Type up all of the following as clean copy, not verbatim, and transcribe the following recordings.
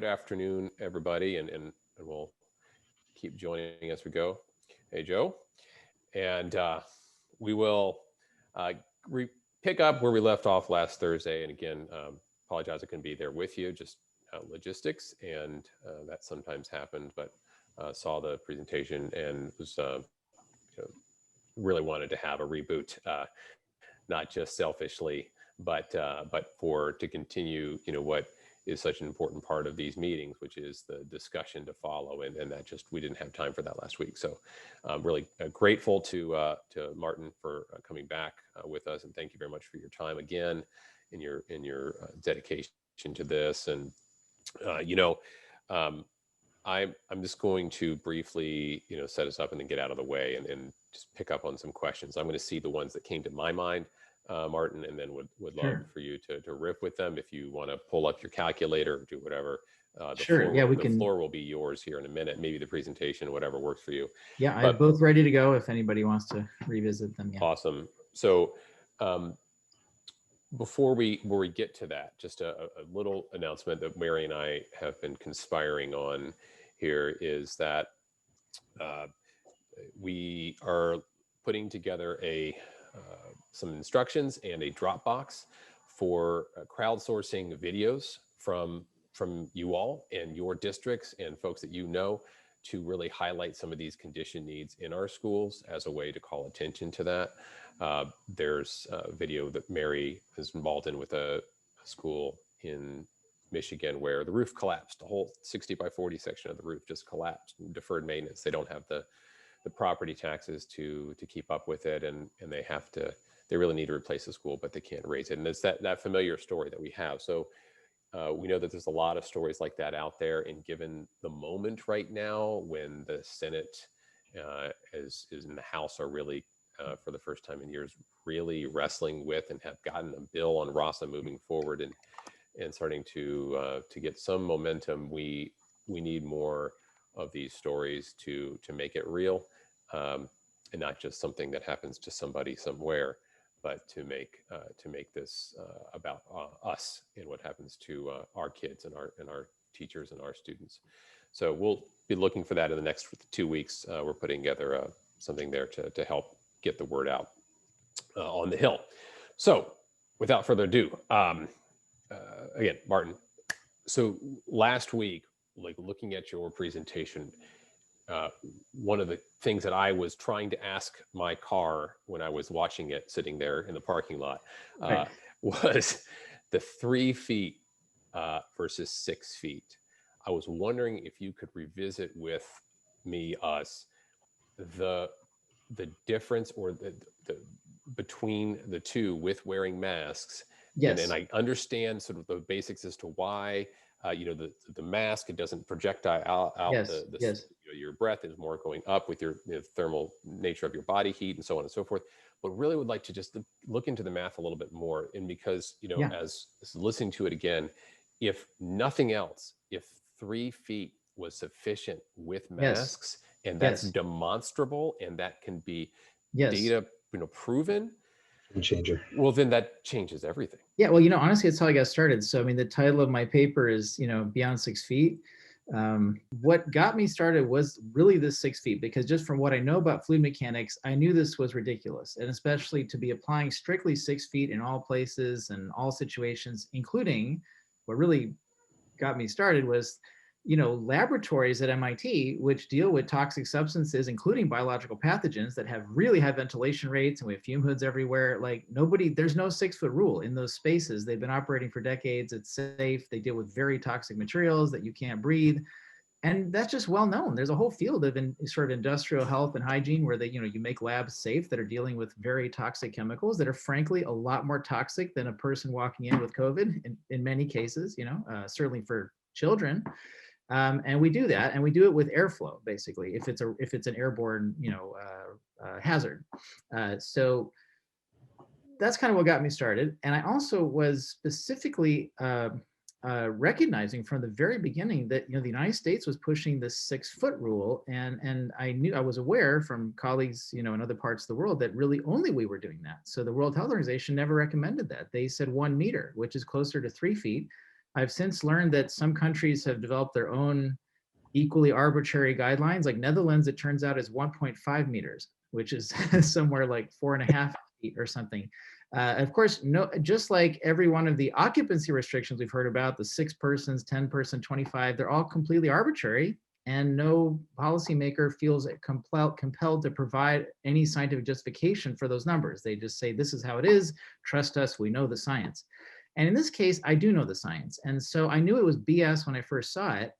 afternoon, everybody, and we'll keep joining as we go. Hey, Joe. And we will uh, pick up where we left off last Thursday. And again, apologize I couldn't be there with you, just logistics, and that sometimes happened, but saw the presentation and was you know, really wanted to have a reboot, not just selfishly, but for to continue, what is such an important part of these meetings, which is the discussion to follow, and that just we didn't have time for that last week. So, really grateful to Martin for coming back with us, and thank you very much for your time again, in your dedication to this, and uh, you know. Um, I'm just going to briefly, set us up and then get out of the way, and just pick up on some questions. I'm going to see the ones that came to my mind, Martin, and then would love Sure. for you to riff with them. If you want to pull up your calculator or do whatever, Sure. Yeah, we the can. floor will be yours here in a minute. Maybe the presentation, whatever works for you. Yeah, I have But both ready to go if anybody wants to revisit them. Yeah. awesome. So. Before we get to that, just a little announcement that Mary and I have been conspiring on here is that uh, we are putting together some instructions and a Dropbox for crowdsourcing videos from you all and your districts and folks that to really highlight some of these condition needs in our schools as a way to call attention to that. There's a video that Mary is involved in with a school in Michigan where the roof collapsed. The whole 60 by 40 section of the roof just collapsed. Deferred maintenance. They don't have the property taxes to keep up with it, and they really need to replace the school, but they can't raise it. And it's that familiar story that we have. So we know that there's a lot of stories like that out there, and given the moment right now when the Senate is in the House are really for the first time in years really wrestling with and have gotten a bill on RASA moving forward and starting to get some momentum, we need more of these stories to make it real, and not just something that happens to somebody somewhere, but to make this about us and what happens to our kids and our teachers and our students. So we'll be looking for that in the next 2 weeks. We're putting together something there to help get the word out on the Hill. So without further ado, again, Martin. So last week, like looking at your presentation, one of the things that I was trying to ask my car when I was watching it sitting there in the parking lot Right. was the 3 feet versus 6 feet. I was wondering if you could revisit with us the difference or the between the two with wearing masks. And Yes. I understand sort of the basics as to why the mask, it doesn't projectile out Yes. Yes. your breath is more going up with your thermal nature of your body heat and so on and so forth, but really would like to just look into the math a little bit more. And because Yeah. as listening to it again, if nothing else, if 3 feet was sufficient with Yes. masks and that's Yes. demonstrable and that can be Yes. data proven, Game changer. well then that changes everything. Yeah. Well, honestly, it's how I got started. So, I mean, the title of my paper is, Beyond 6 feet. What got me started was really this 6 feet, because just from what I know about fluid mechanics, I knew this was ridiculous. And especially to be applying strictly 6 feet in all places and all situations, including what really got me started was laboratories at MIT, which deal with toxic substances, including biological pathogens that have really high ventilation rates, and we have fume hoods everywhere. Like there's no 6-foot rule in those spaces. They've been operating for decades. It's safe. They deal with very toxic materials that you can't breathe. And that's just well known. There's a whole field of sort of industrial health and hygiene where you make labs safe that are dealing with very toxic chemicals that are frankly a lot more toxic than a person walking in with COVID in many cases, certainly for children. And we do that, and we do it with airflow, basically, if it's an airborne, hazard. So that's kind of what got me started. And I also was specifically recognizing from the very beginning that the United States was pushing this 6-foot rule, and I was aware from colleagues in other parts of the world that really only we were doing that. So the World Health Organization never recommended that. They said 1 meter, which is closer to 3 feet. I've since learned that some countries have developed their own equally arbitrary guidelines. Like Netherlands, it turns out, is 1.5 meters, which is somewhere like 4.5 feet or something. Of course, no, just like every one of the occupancy restrictions we've heard about, the 6 persons, 10 person, 25, they're all completely arbitrary, and no policymaker feels compelled to provide any scientific justification for those numbers. They just say, this is how it is, trust us, we know the science. And in this case, I do know the science. And so I knew it was BS when I first saw it.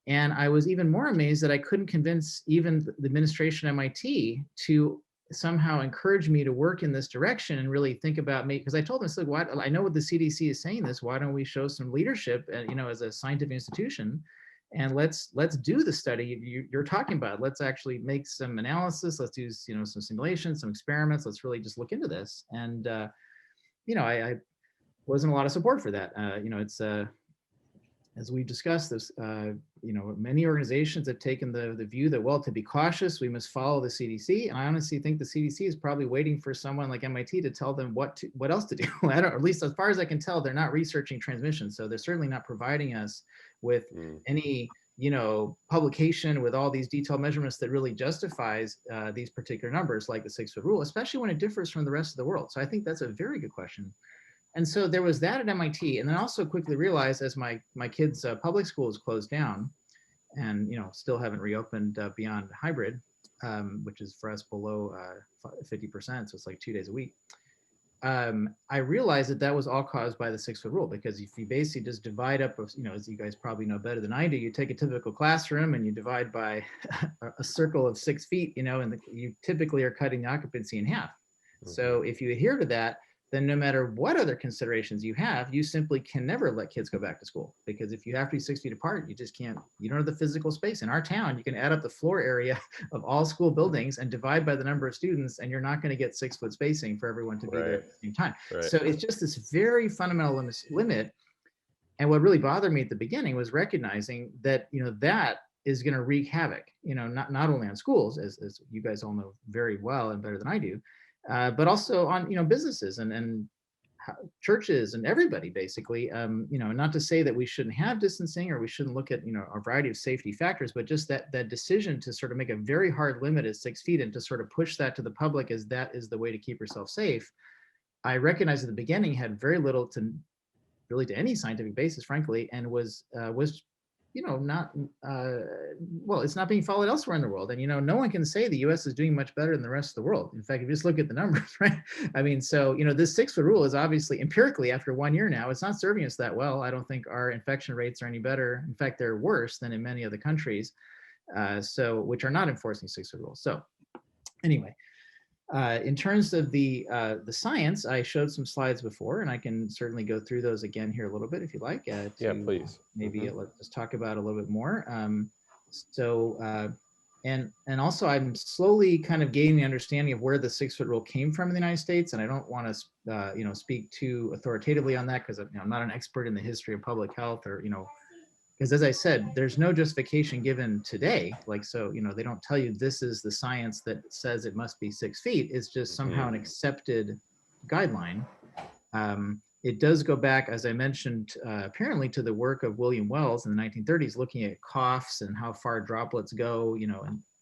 And I was even more amazed that I couldn't convince even the administration at MIT to somehow encourage me to work in this direction and really think about me. Because I told them, I said, "Why? I know what the CDC is saying this. Why don't we show some leadership, as a scientific institution, and let's do the study you're talking about. Let's actually make some analysis. Let's do some simulations, some experiments. Let's really just look into this." And I wasn't a lot of support for that. It's as we discussed this, many organizations have taken the view that, well, to be cautious, we must follow the CDC. And I honestly think the CDC is probably waiting for someone like MIT to tell them what else to do. I don't, or at least as far as I can tell, they're not researching transmission. So they're certainly not providing us with any, publication with all these detailed measurements that really justifies these particular numbers, like the 6-foot rule, especially when it differs from the rest of the world. So I think that's a very good question. And so there was that at MIT. And then also quickly realized, as my kids' public schools closed down and, still haven't reopened beyond hybrid, which is for us below 50%. So it's like 2 days a week. I realized that was all caused by the 6-foot rule, because if you basically just divide up, as you guys probably know better than I do, you take a typical classroom and you divide by a circle of 6 feet, and you typically are cutting the occupancy in half. So if you adhere to that, then no matter what other considerations you have, you simply can never let kids go back to school. Because if you have to be 6 feet apart, you just can't, you don't have the physical space. In our town, you can add up the floor area of all school buildings and divide by the number of students, and you're not going to get 6-foot spacing for everyone to be there at the same time. So it's just this very fundamental limit. And what really bothered me at the beginning was recognizing that, that is going to wreak havoc, not only on schools, as you guys all know very well and better than I do, but also on businesses and churches and everybody basically. Not to say that we shouldn't have distancing or we shouldn't look at a variety of safety factors, but just that decision to sort of make a very hard limit at 6 feet and to sort of push that to the public as that is the way to keep yourself safe. I recognized at the beginning had very little to really to any scientific basis, frankly, and was not it's not being followed elsewhere in the world. And no one can say the US is doing much better than the rest of the world. In fact, if you just look at the numbers, right? I mean, so this 6-foot rule is obviously empirically, after 1 year now, it's not serving us that well. I don't think our infection rates are any better. In fact, they're worse than in many other countries, which are not enforcing 6-foot rules. So anyway, in terms of the science, I showed some slides before, and I can certainly go through those again here a little bit if you like. Yeah, please. Maybe let's talk about a little bit more. And also I'm slowly kind of gaining the understanding of where the 6-foot rule came from in the United States, and I don't want to speak too authoritatively on that because I'm not an expert in the history of public health or because as I said, there's no justification given today. They don't tell you this is the science that says it must be 6 feet. It's just somehow an accepted guideline. It does go back, as I mentioned, apparently to the work of William Wells in the 1930s, looking at coughs and how far droplets go,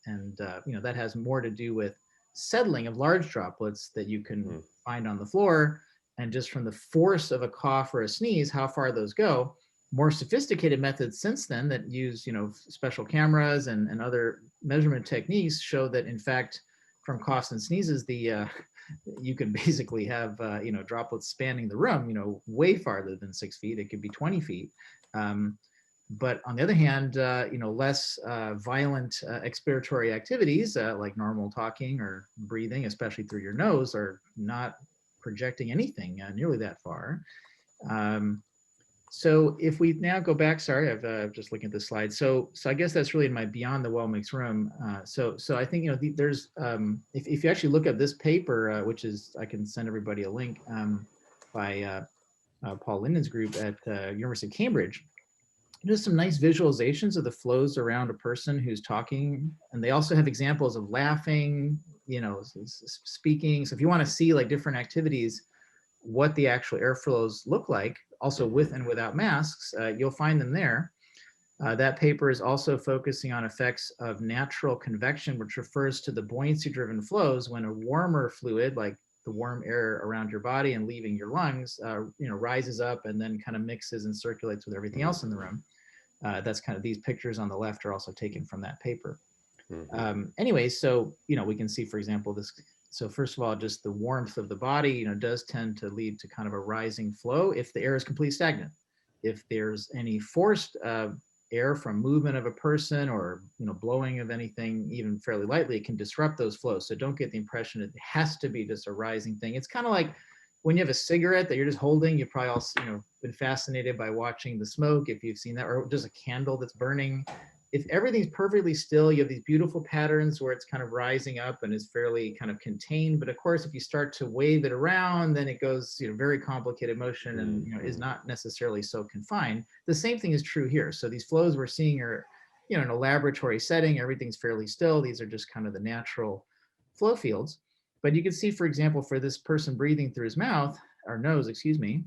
and that has more to do with settling of large droplets that you can find on the floor. And just from the force of a cough or a sneeze, how far those go. More sophisticated methods since then that use, special cameras and other measurement techniques show that, in fact, from coughs and sneezes, you can basically have, droplets spanning the room, way farther than 6 feet. It could be 20 feet. But on the other hand, less violent expiratory activities like normal talking or breathing, especially through your nose, are not projecting anything nearly that far. So if we now go back, sorry, I've just looking at this slide. So I guess that's really in my Beyond the Well-Mixed Room. So I think, there's, if you actually look at this paper, which is, I can send everybody a link by Paul Linden's group at University of Cambridge, just some nice visualizations of the flows around a person who's talking. And they also have examples of laughing, speaking. So if you want to see like different activities, what the actual airflows look like also with and without masks, you'll find them there. That paper is also focusing on effects of natural convection, which refers to the buoyancy-driven flows when a warmer fluid, like the warm air around your body and leaving your lungs, rises up and then kind of mixes and circulates with everything else in the room. That's kind of, these pictures on the left are also taken from that paper. Anyway, so, we can see, for example, this. So first of all, just the warmth of the body, does tend to lead to kind of a rising flow if the air is completely stagnant. If there's any forced air from movement of a person or blowing of anything even fairly lightly, it can disrupt those flows. So don't get the impression it has to be just a rising thing. It's kind of like when you have a cigarette that you're just holding. You've probably also been fascinated by watching the smoke, if you've seen that, or just a candle that's burning. If everything's perfectly still, you have these beautiful patterns where it's kind of rising up and is fairly kind of contained. But of course, if you start to wave it around, then it goes, very complicated motion and, is not necessarily so confined. The same thing is true here. So these flows we're seeing are, in a laboratory setting, everything's fairly still. These are just kind of the natural flow fields. But you can see, for example, for this person breathing through his mouth, or nose, excuse me,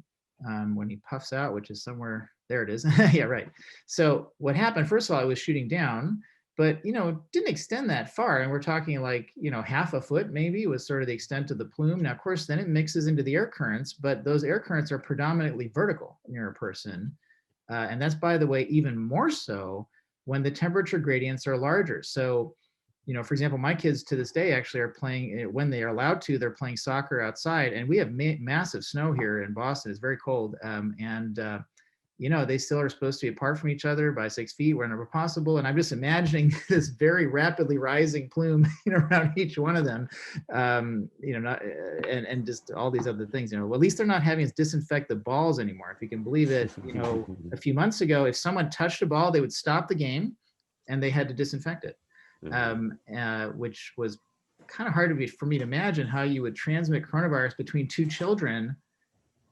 when he puffs out, which is somewhere, there it is. Yeah, right. So what happened, first of all, I was shooting down, but, it didn't extend that far. And we're talking like, half a foot maybe was sort of the extent of the plume. Now, of course, then it mixes into the air currents, but those air currents are predominantly vertical near a person. And that's, by the way, even more so when the temperature gradients are larger. So, for example, my kids to this day actually are playing, when they are allowed to, they're playing soccer outside, and we have massive snow here in Boston. It's very cold. They still are supposed to be apart from each other by 6 feet whenever possible. And I'm just imagining this very rapidly rising plume around each one of them, and just all these other things. Well, at least they're not having us disinfect the balls anymore. If you can believe it, a few months ago, if someone touched a ball, they would stop the game and they had to disinfect it, which was kind of hard for me to imagine how you would transmit coronavirus between two children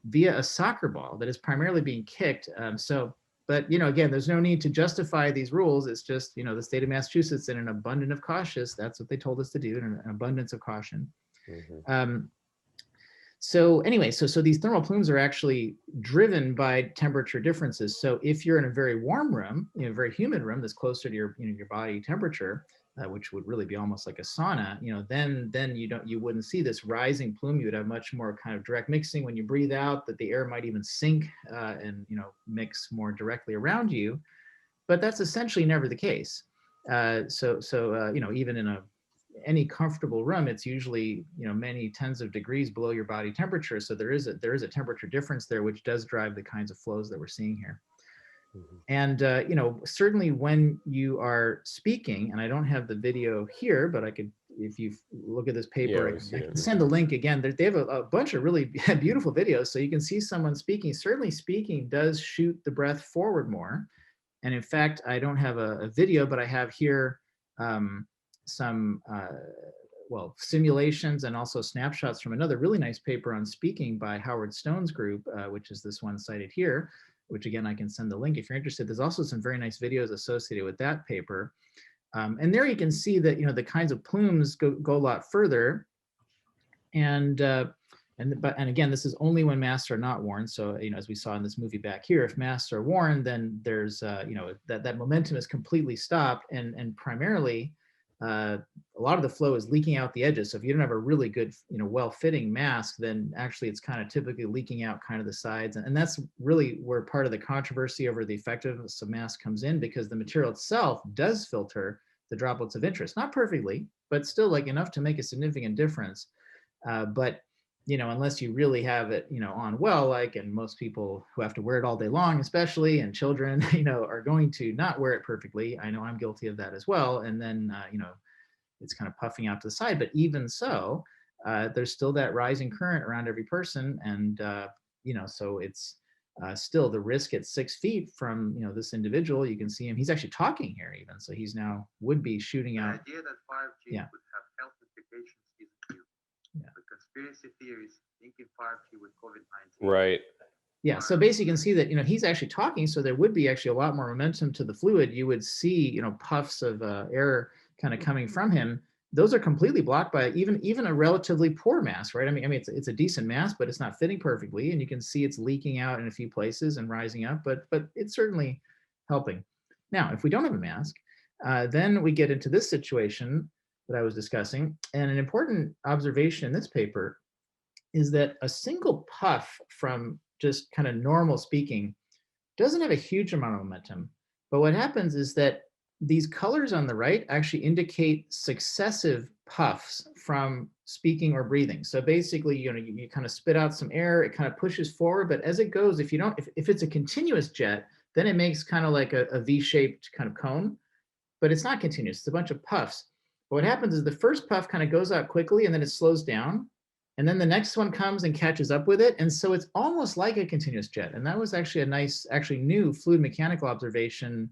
via a soccer ball that is primarily being kicked. But again, there's no need to justify these rules. It's just, the state of Massachusetts, in an abundance of cautious, that's what they told us to do, in an abundance of caution. So anyway, so these thermal plumes are actually driven by temperature differences. So if you're in a very warm room, a very humid room that's closer to your, your body temperature, which would really be almost like a sauna, then you wouldn't see this rising plume. You would have much more kind of direct mixing when you breathe out, that the air might even sink and mix more directly around you. But that's essentially never the case. Even in any comfortable room, it's usually many tens of degrees below your body temperature. So there is a temperature difference there, which does drive the kinds of flows that we're seeing here. And, certainly when you are speaking, and I don't have the video here, but I could, if you look at this paper, I can send the link again. They have a bunch of really beautiful videos. So you can see someone speaking. Certainly speaking does shoot the breath forward more. And in fact, I don't have a video, but I have here some simulations and also snapshots from another really nice paper on speaking by Howard Stone's group, which is this one cited here, which again, I can send the link if you're interested. There's also some very nice videos associated with that paper. And there you can see that, the kinds of plumes go a lot further. And again, this is only when masks are not worn. So, as we saw in this movie back here, if masks are worn, then there's, that momentum is completely stopped. And primarily, a lot of the flow is leaking out the edges. So if you don't have a really good, well-fitting mask, then actually it's kind of typically leaking out kind of the sides. And that's really where part of the controversy over the effectiveness of masks comes in, because the material itself does filter the droplets of interest, not perfectly, but still like enough to make a significant difference. But unless you really have it, on well, and most people who have to wear it all day long, especially, and children, are going to not wear it perfectly. I know I'm guilty of that as well. And then, it's kind of puffing out to the side, but even so, there's still that rising current around every person. And, so it's still the risk at 6 feet from, this individual. You can see him, he's actually talking here even. So he's now would be shooting out. The idea that 5G would have health implications is new. The conspiracy theories linking 5G with COVID-19. Right. Yeah. So basically you can see that, he's actually talking. So there would be actually a lot more momentum to the fluid. You would see, puffs of air kind of coming from him. those are completely blocked by even a relatively poor mask, right? I mean, it's a decent mask, but it's not fitting perfectly, and you can see it's leaking out in a few places and rising up, but it's certainly helping. Now, if we don't have a mask, then we get into this situation that I was discussing, and an important observation in this paper is that a single puff from just kind of normal speaking doesn't have a huge amount of momentum. But what happens is that these colors on the right actually indicate successive puffs from speaking or breathing. So basically, you kind of spit out some air, it kind of pushes forward, but as it goes, if it's a continuous jet, then it makes kind of like a V-shaped kind of cone, but it's not continuous, it's a bunch of puffs. But what happens is the first puff kind of goes out quickly and then it slows down. And then the next one comes and catches up with it. And so it's almost like a continuous jet. And that was actually a nice, actually new fluid mechanical observation,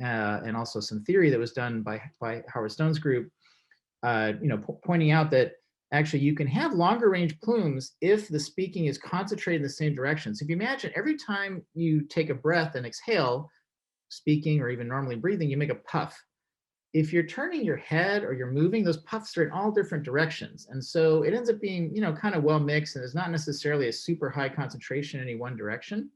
and also some theory that was done by Howard Stone's group, pointing out that actually you can have longer range plumes if the speaking is concentrated in the same direction. So if you imagine every time you take a breath and exhale, speaking or even normally breathing, you make a puff. If you're turning your head or you're moving, those puffs are in all different directions. And so it ends up being, kind of well mixed, and there's not necessarily a super high concentration in any one direction.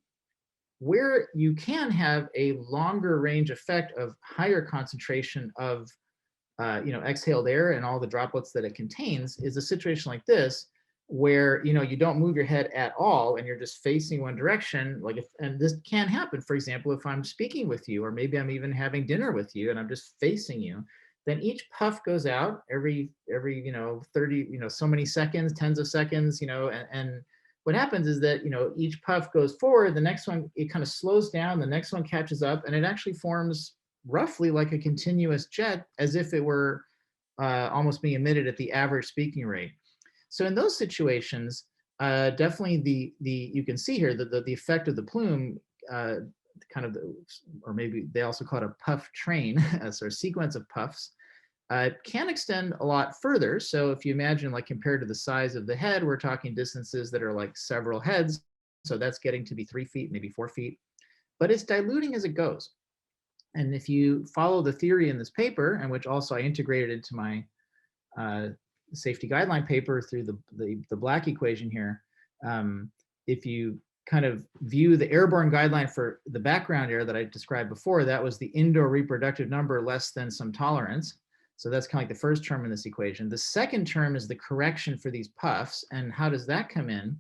Where you can have a longer range effect of higher concentration of, exhaled air and all the droplets that it contains is a situation like this, where, you don't move your head at all and you're just facing one direction. And this can happen, for example, if I'm speaking with you, or maybe I'm even having dinner with you and I'm just facing you, then each puff goes out every 30, so many seconds, tens of seconds, and what happens is that, each puff goes forward, the next one, it kind of slows down, the next one catches up, and it actually forms roughly like a continuous jet, as if it were almost being emitted at the average speaking rate. So in those situations, definitely you can see here that the effect of the plume, or maybe they also call it a puff train, as a sequence of puffs, can extend a lot further. So if you imagine, like, compared to the size of the head, we're talking distances that are like several heads. So that's getting to be 3 feet, maybe 4 feet, but it's diluting as it goes. And if you follow the theory in this paper, and which also I integrated into my safety guideline paper through the Black equation here, if you kind of view the airborne guideline for the background air that I described before, that was the indoor reproductive number less than some tolerance. So that's kind of like the first term in this equation. The second term is the correction for these puffs. And how does that come in?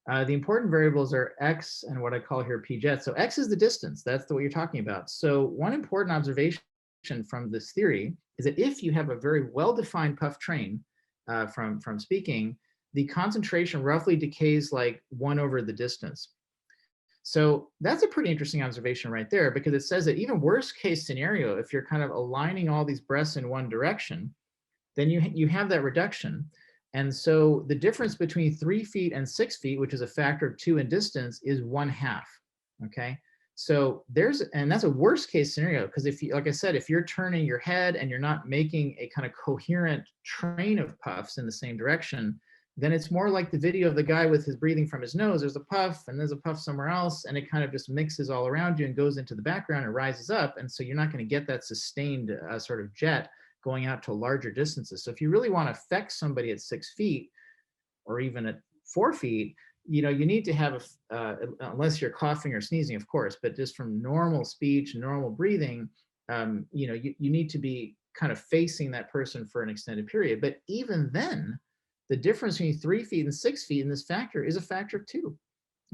The important variables are X and what I call here P jet. So X is the distance. That's what you're talking about. So one important observation from this theory is that if you have a very well-defined puff train from speaking, the concentration roughly decays like 1 over the distance. So that's a pretty interesting observation right there, because it says that even worst case scenario, if you're kind of aligning all these breaths in one direction, then you have that reduction. And so the difference between 3 feet and 6 feet, which is a factor of 2 in distance, is 1/2. Okay. So and that's a worst case scenario, because if you, like I said, if you're turning your head and you're not making a kind of coherent train of puffs in the same direction, then it's more like the video of the guy with his breathing from his nose. There's a puff and there's a puff somewhere else, and it kind of just mixes all around you and goes into the background and rises up. And so you're not going to get that sustained sort of jet going out to larger distances. So if you really want to affect somebody at 6 feet or even at 4 feet, you need to have, unless you're coughing or sneezing, of course, but just from normal speech, normal breathing, you need to be kind of facing that person for an extended period. But even then, the difference between 3 feet and 6 feet in this factor is a factor of 2.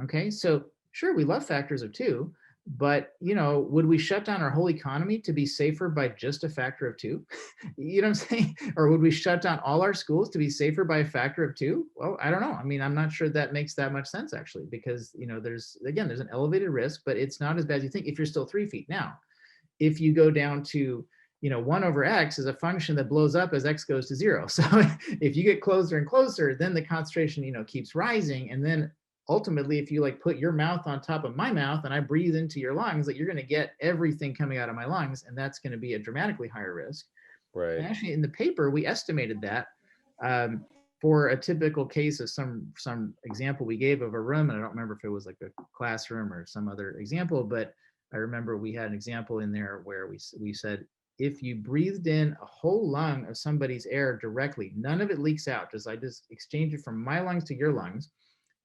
Okay, so sure, we love factors of 2, but would we shut down our whole economy to be safer by just a factor of 2? You know what I'm saying? Or would we shut down all our schools to be safer by a factor of 2? Well, I don't know. I mean, I'm not sure that makes that much sense, actually, because there's an elevated risk, but it's not as bad as you think if you're still 3 feet. Now, if you go down to 1 over X is a function that blows up as X goes to 0. So if you get closer and closer, then the concentration, keeps rising. And then ultimately, if you like put your mouth on top of my mouth and I breathe into your lungs, that you're going to get everything coming out of my lungs. And that's going to be a dramatically higher risk. Right. And actually in the paper, we estimated that for a typical case of some example we gave of a room. And I don't remember if it was like a classroom or some other example, but I remember we had an example in there where we said, if you breathed in a whole lung of somebody's air directly, none of it leaks out, I just exchange it from my lungs to your lungs,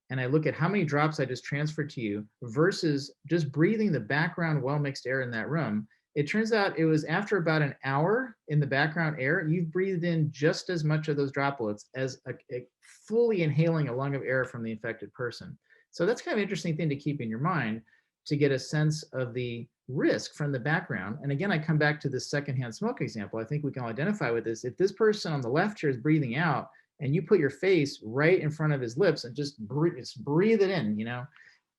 and I look at how many drops I just transferred to you versus just breathing the background well-mixed air in that room, it turns out it was after about an hour in the background air, you've breathed in just as much of those droplets as a fully inhaling a lung of air from the infected person. So that's kind of an interesting thing to keep in your mind to get a sense of the risk from the background. And again, I come back to this secondhand smoke example. I think we can all identify with this. If this person on the left here is breathing out and you put your face right in front of his lips and just breathe it in,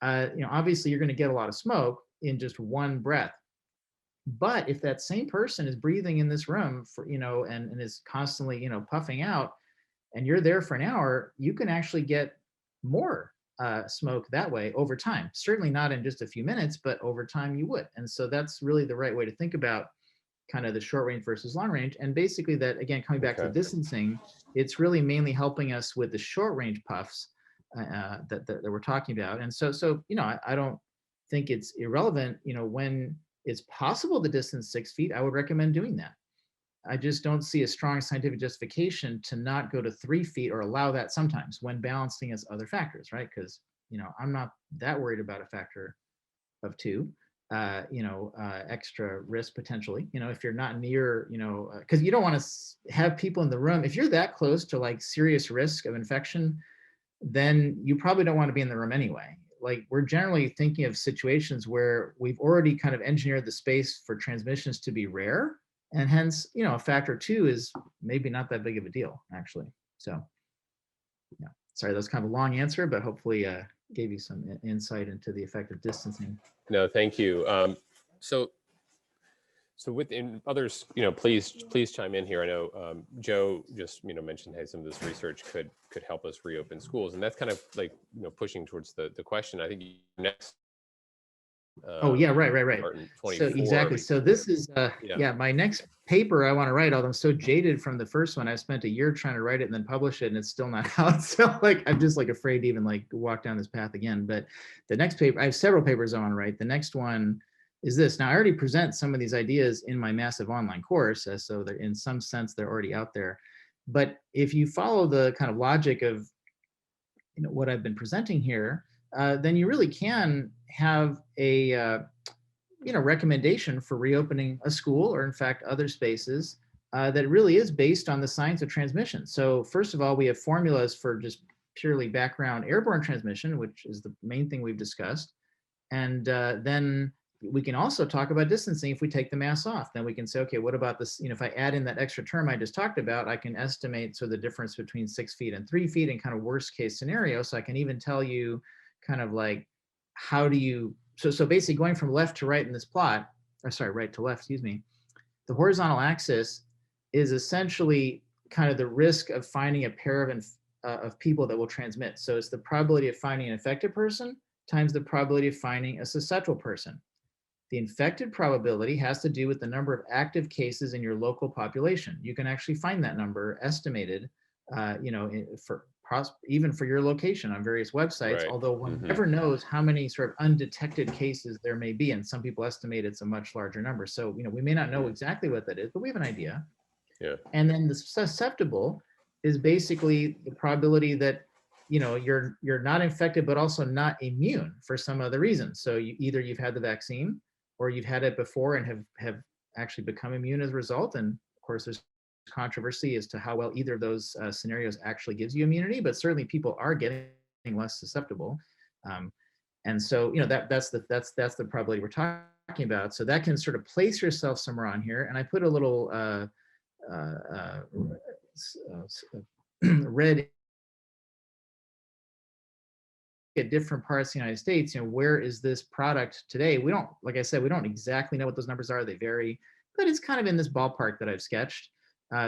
obviously you're going to get a lot of smoke in just one breath. But if that same person is breathing in this room for, and is constantly, puffing out, and you're there for an hour, you can actually get more smoke that way over time. Certainly not in just a few minutes, but over time you would. And so that's really the right way to think about kind of the short range versus long range. And basically that, again, coming back to distancing, it's really mainly helping us with the short range puffs that we're talking about. And so I don't think it's irrelevant, when it's possible to distance 6 feet, I would recommend doing that. I just don't see a strong scientific justification to not go to 3 feet or allow that sometimes when balancing as other factors, right? Because, I'm not that worried about a factor of 2, extra risk potentially, if you're not near, because you don't want to have people in the room. If you're that close to like serious risk of infection, then you probably don't want to be in the room anyway. Like we're generally thinking of situations where we've already kind of engineered the space for transmissions to be rare. And hence, a factor 2 is maybe not that big of a deal, actually. So, yeah, sorry, that was kind of a long answer, but hopefully gave you some insight into the effect of distancing. No, thank you. So within others, please chime in here. I know Joe just mentioned, hey, some of this research could help us reopen schools, and that's kind of like pushing towards the question. I think next. Oh yeah, right. So exactly. So this is my next paper I want to write. Although I'm so jaded from the first one, I spent a year trying to write it and then publish it, and it's still not out. So like I'm just like afraid to even like walk down this path again. But the next paper, I have several papers I want to write. The next one is this. Now I already present some of these ideas in my massive online course, so they're in some sense they're already out there. But if you follow the kind of logic of what I've been presenting here, then you really can have a recommendation for reopening a school or in fact other spaces that really is based on the science of transmission. So first of all, we have formulas for just purely background airborne transmission, which is the main thing we've discussed. And then we can also talk about distancing if we take the mask off. Then we can say, okay, what about this? If I add in that extra term I just talked about, I can estimate the difference between 6 feet and 3 feet in kind of worst case scenario. So I can even tell you kind of like, how do you, so basically going from left to right in this plot, or sorry, right to left, excuse me, the horizontal axis is essentially kind of the risk of finding a pair of people that will transmit. So it's the probability of finding an infected person times the probability of finding a susceptible person. The infected probability has to do with the number of active cases in your local population. You can actually find that number estimated, even for your location on various websites, right. Although one never knows how many sort of undetected cases there may be. And some people estimate it's a much larger number. So, we may not know exactly what that is, but we have an idea. Yeah. And then the susceptible is basically the probability that, you're not infected, but also not immune for some other reason. So either you've had the vaccine or you've had it before and have actually become immune as a result. And of course, there's controversy as to how well either of those scenarios actually gives you immunity, but certainly people are getting less susceptible. And so, that's the probability we're talking about. So that can sort of place yourself somewhere on here. And I put a little red at different parts of the United States, where is this product today? We don't, like I said, we don't exactly know what those numbers are. They vary, but it's kind of in this ballpark that I've sketched.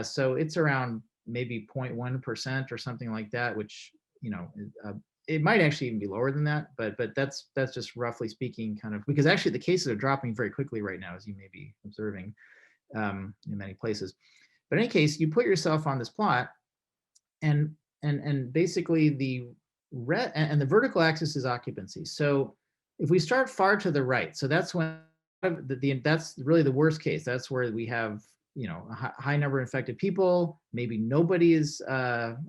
So it's around maybe 0.1% or something like that, which, it might actually even be lower than that, but that's just roughly speaking kind of, because actually the cases are dropping very quickly right now, as you may be observing in many places. But in any case, you put yourself on this plot and basically the red and the vertical axis is occupancy. So if we start far to the right, so that's when of that's really the worst case. That's where we have, you know, a high number of infected people. Maybe nobody is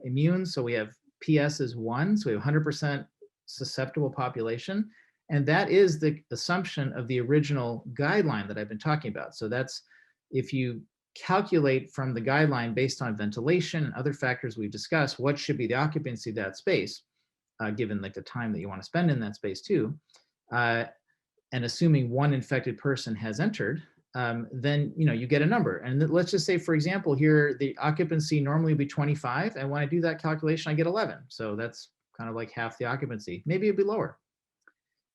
immune. So we have PS is 1. So we have 100% susceptible population. And that is the assumption of the original guideline that I've been talking about. So that's if you calculate from the guideline based on ventilation and other factors we've discussed, what should be the occupancy of that space, given like the time that you want to spend in that space too. And assuming one infected person has entered, then you know you get a number. And let's just say, for example, here the occupancy normally would be 25, and when I do that calculation, I get 11. So that's kind of like half the occupancy. Maybe it'd be lower.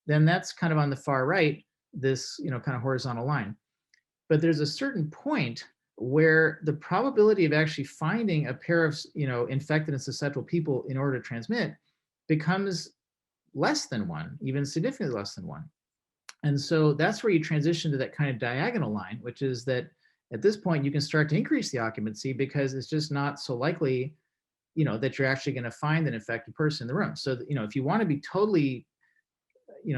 Then that's kind of on the far right, this kind of horizontal line. But there's a certain point where the probability of actually finding a pair of infected and susceptible people in order to transmit becomes less than 1, even significantly less than 1. And so that's where you transition to that kind of diagonal line, which is that at this point you can start to increase the occupancy because it's just not so likely, that you're actually going to find an infected person in the room. So, if you want to be totally,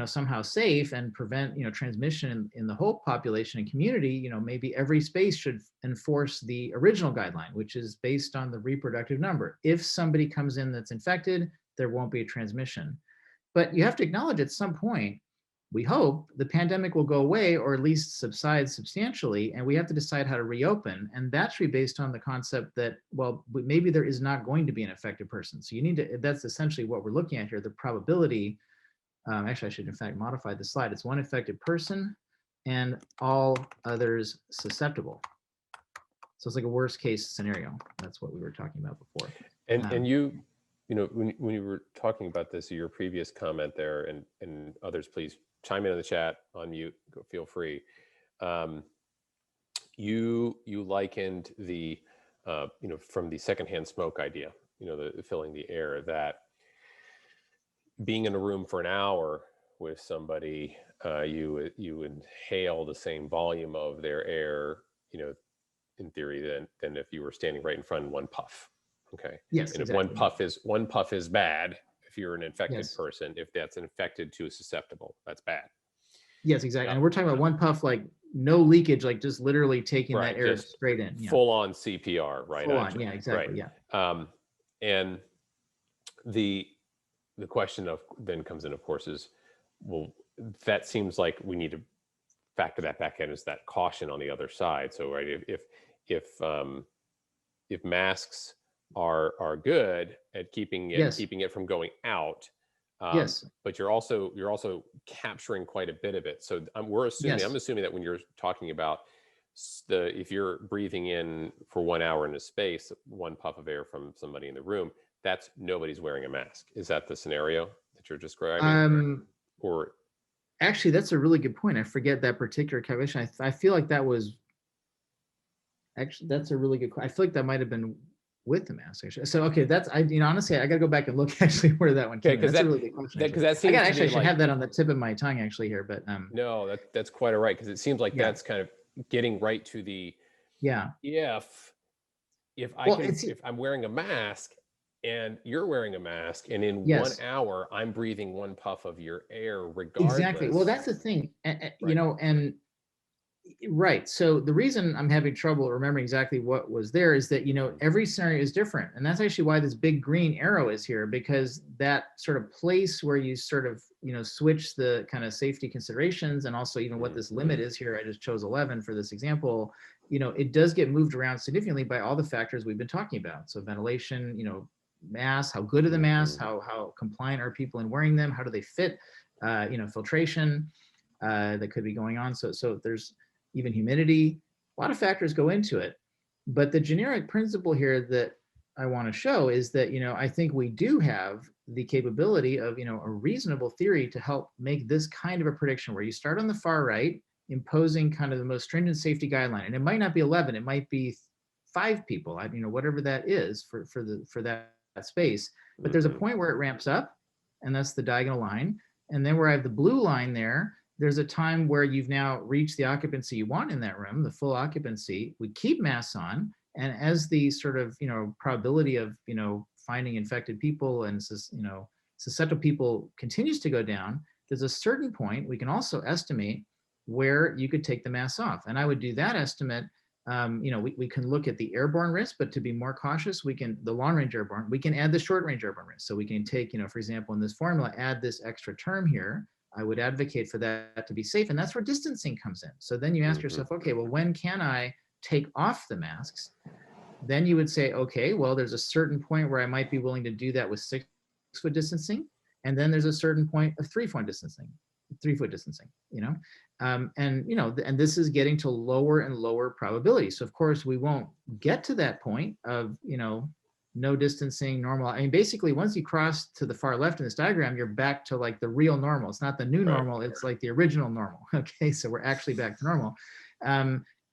somehow safe and prevent, transmission in the whole population and community, maybe every space should enforce the original guideline, which is based on the reproductive number. If somebody comes in that's infected, there won't be a transmission. But you have to acknowledge at some point, we hope the pandemic will go away or at least subside substantially, and we have to decide how to reopen. And that should be based on the concept that, well, maybe there is not going to be an infected person. So you need to, that's essentially what we're looking at here, the probability. Actually, I should in fact modify the slide. It's one infected person and all others susceptible. So it's like a worst case scenario. That's what we were talking about before. And you know, when you were talking about this, your previous comment there, and others, please chime in the chat, unmute, feel free. You likened the, from the secondhand smoke idea, the filling the air, that being in a room for an hour with somebody, you inhale the same volume of their air, in theory, than if you were standing right in front in one puff. Okay. Yes. And exactly. if one puff is bad, if you're an infected person, if that's infected to a susceptible, that's bad. Yes, exactly. And we're talking about one puff, like no leakage, like just literally taking that air straight in. Full on CPR, right? Full on, yeah, exactly, right. yeah. And the question then comes in, of course, is, well, that seems like we need to factor that back in as that caution on the other side. So, right, if masks are good at keeping it from going out, but you're also capturing quite a bit of it. So I'm assuming that when you're talking about if you're breathing in for 1 hour in a space, one puff of air from somebody in the room, that's nobody's wearing a mask. Is that the scenario that you're describing? Or actually, that's a really good point. I forget that particular calculation. I feel like that was actually, that's a really good question. I feel like that might have been with the mask, actually. So okay, that's honestly, I gotta go back and look actually where that one came. That's a really good question. I should have that on the tip of my tongue actually here, but no, that's quite all right, because it seems like that's kind of getting right to the if I'm wearing a mask and you're wearing a mask, and in 1 hour I'm breathing one puff of your air regardless. Exactly. Well, that's the thing, right. So the reason I'm having trouble remembering exactly what was there is that, every scenario is different. And that's actually why this big green arrow is here, because that sort of place where you sort of, switch the kind of safety considerations, and also even what this limit is here, I just chose 11 for this example, it does get moved around significantly by all the factors we've been talking about. So ventilation, masks, how good are the masks, how compliant are people in wearing them, how do they fit, filtration that could be going on. So there's even humidity, a lot of factors go into it. But the generic principle here that I want to show is that, I think we do have the capability of, a reasonable theory to help make this kind of a prediction, where you start on the far right, imposing kind of the most stringent safety guideline. And it might not be 11, it might be 5 people, whatever that is for that space. But there's a point where it ramps up, and that's the diagonal line. And then where I have the blue line there's a time where you've now reached the occupancy you want in that room, the full occupancy. We keep masks on, and as the sort of probability of finding infected people and susceptible people continues to go down, there's a certain point we can also estimate where you could take the masks off. And I would do that estimate. We can look at the airborne risk, but to be more cautious, the long range airborne, we can add the short range airborne risk. So we can take, for example, in this formula, add this extra term here. I would advocate for that to be safe. And that's where distancing comes in. So then you ask yourself, okay, well, when can I take off the masks? Then you would say, okay, well, there's a certain point where I might be willing to do that with 6-foot distancing. And then there's a certain point of 3-foot distancing, and this is getting to lower and lower probability. So of course we won't get to that point of, no distancing, normal. I mean, basically once you cross to the far left in this diagram, you're back to like the real normal. It's not the new normal, it's like the original normal. Okay, so we're actually back to normal.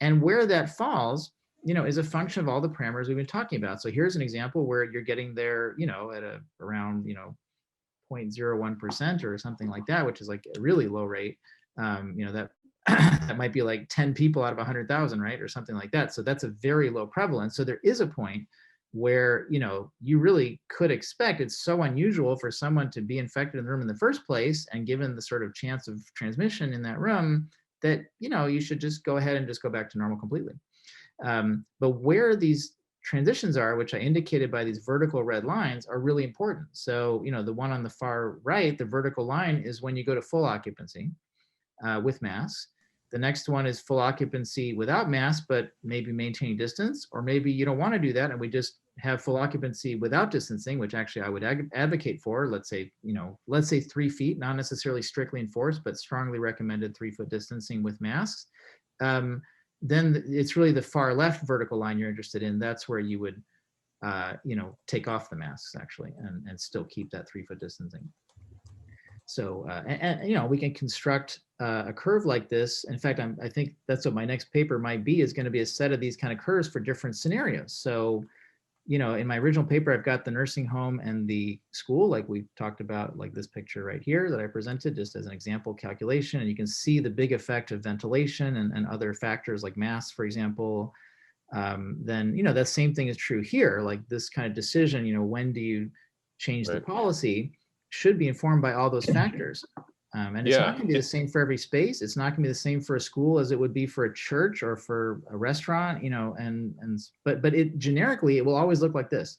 And where that falls, is a function of all the parameters we've been talking about. So here's an example where you're getting there, at around, 0.01% or something like that, which is like a really low rate. That that might be like 10 people out of 100,000, right? Or something like that. So that's a very low prevalence. So there is a point where, you really could expect, it's so unusual for someone to be infected in the room in the first place. And given the sort of chance of transmission in that room, that, you should just go ahead and just go back to normal completely. But where these transitions are, which I indicated by these vertical red lines, are really important. So, the one on the far right, the vertical line, is when you go to full occupancy with masks. The next one is full occupancy without masks, but maybe maintaining distance, or maybe you don't want to do that and we just have full occupancy without distancing, which actually I would advocate for. Let's say 3 feet, not necessarily strictly enforced, but strongly recommended 3-foot distancing with masks. Then it's really the far left vertical line you're interested in. That's where you would, take off the masks actually, and still keep that 3-foot distancing. So, we can construct a curve like this. In fact, I think that's what my next paper might be, is going to be a set of these kind of curves for different scenarios. So, in my original paper, I've got the nursing home and the school, like we talked about, like this picture right here that I presented just as an example calculation. And you can see the big effect of ventilation and other factors like masks, for example. Then, that same thing is true here. Like this kind of decision, when do you change the policy, should be informed by all those factors. And it's not going to be the same for every space. It's not going to be the same for a school as it would be for a church or for a restaurant, but it generically, it will always look like this.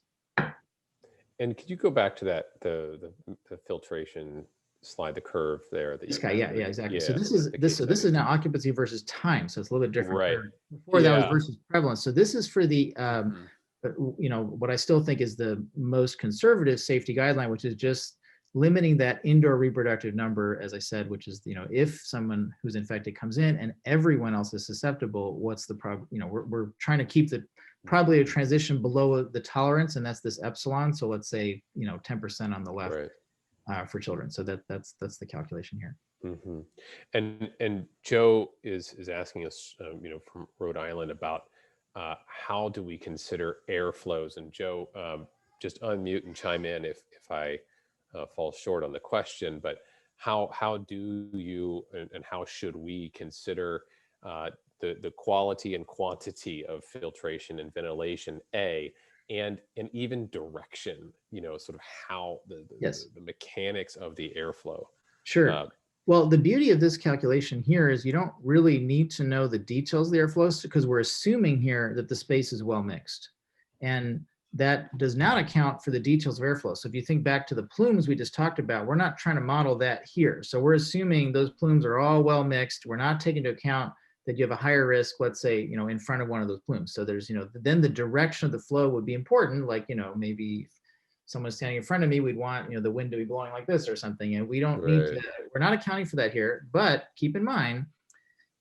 And could you go back to that, the filtration slide, the curve there? This guy, yeah, exactly. Yeah, so this is now occupancy versus time. So it's a little bit different. Right. Before that was versus prevalence. So this is for the, what I still think is the most conservative safety guideline, which is just limiting that indoor reproductive number, as I said, which is, if someone who's infected comes in and everyone else is susceptible, what's the we're trying to keep the probably a transition below the tolerance, and that's this epsilon. So let's say 10% on the left for children. So that's the calculation here. Mm-hmm. And Joe is asking us, from Rhode Island, about how do we consider airflows? And Joe, just unmute and chime in if I fall short on the question, but how do you and how should we consider the quality and quantity of filtration and ventilation, and even direction, sort of how the mechanics of the airflow? Sure. Well, the beauty of this calculation here is you don't really need to know the details of the airflows, because we're assuming here that the space is well mixed. And that does not account for the details of airflow. So if you think back to the plumes we just talked about, we're not trying to model that here. So we're assuming those plumes are all well mixed. We're not taking into account that you have a higher risk, let's say, in front of one of those plumes. So there's, then the direction of the flow would be important. Like, maybe if someone's standing in front of me, we'd want, the wind to be blowing like this or something. And we don't need to, we're not accounting for that here, but keep in mind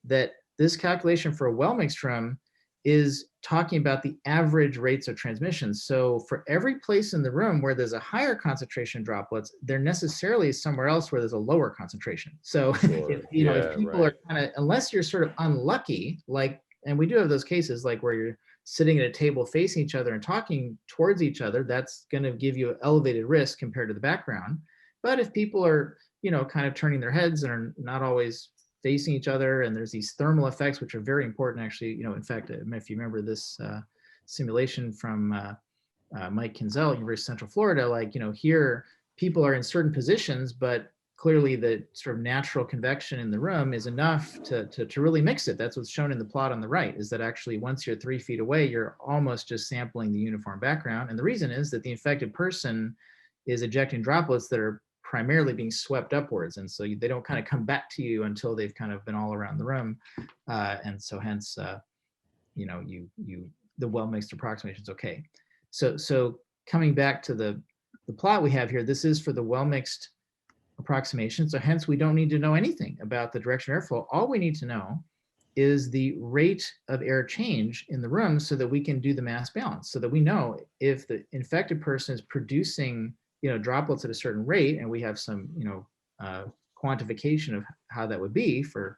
that this calculation for a well-mixed room is talking about the average rates of transmission. So for every place in the room where there's a higher concentration of droplets, there necessarily is somewhere else where there's a lower concentration. So if people are kind of, unless you're sort of unlucky, like, and we do have those cases like where you're sitting at a table facing each other and talking towards each other, that's going to give you an elevated risk compared to the background. But if people are, kind of turning their heads and are not always facing each other, and there's these thermal effects, which are very important actually. In fact, if you remember this simulation from Mike Kinzel, University of Central Florida, like, here people are in certain positions, but clearly the sort of natural convection in the room is enough to really mix it. That's what's shown in the plot on the right, is that actually once you're 3 feet away, you're almost just sampling the uniform background. And the reason is that the infected person is ejecting droplets that are primarily being swept upwards. And so they don't kind of come back to you until they've kind of been all around the room. And so hence, you know, the well-mixed approximation is okay. So coming back to the plot we have here, this is for the well-mixed approximation. So hence we don't need to know anything about the direction of airflow. All we need to know is the rate of air change in the room so that we can do the mass balance, so that we know if the infected person is producing, you know, droplets at a certain rate, and we have some, you know, quantification of how that would be for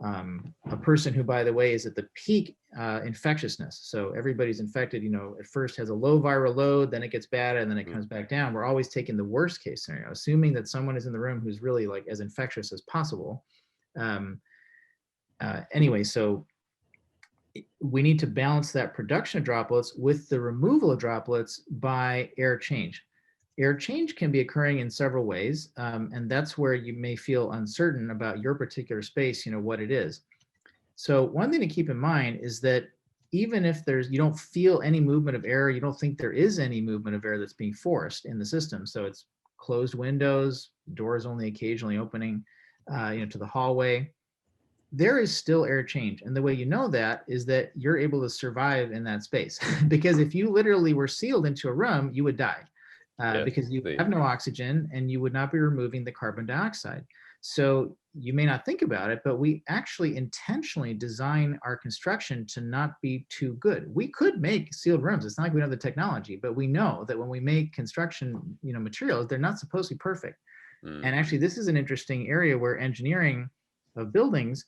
a person who, by the way, is at the peak infectiousness. So everybody's infected, you know, at first has a low viral load, then it gets bad, and then it comes back down. We're always taking the worst case scenario, assuming that someone is in the room who's really like as infectious as possible. Anyway, so we need to balance that production of droplets with the removal of droplets by air change. Air change can be occurring in several ways, and that's where you may feel uncertain about your particular space, you know, what it is. So one thing to keep in mind is that even if you don't feel any movement of air, you don't think there is any movement of air that's being forced in the system. So it's closed windows, doors only occasionally opening, you know, to the hallway. There is still air change. And the way you know that is that you're able to survive in that space. Because if you literally were sealed into a room, you would die. Because you have no oxygen and you would not be removing the carbon dioxide. So you may not think about it, but we actually intentionally design our construction to not be too good. We could make sealed rooms. It's not like we know the technology, but we know that when we make construction, you know, materials, they're not supposed to be perfect. And actually, this is an interesting area where engineering of buildings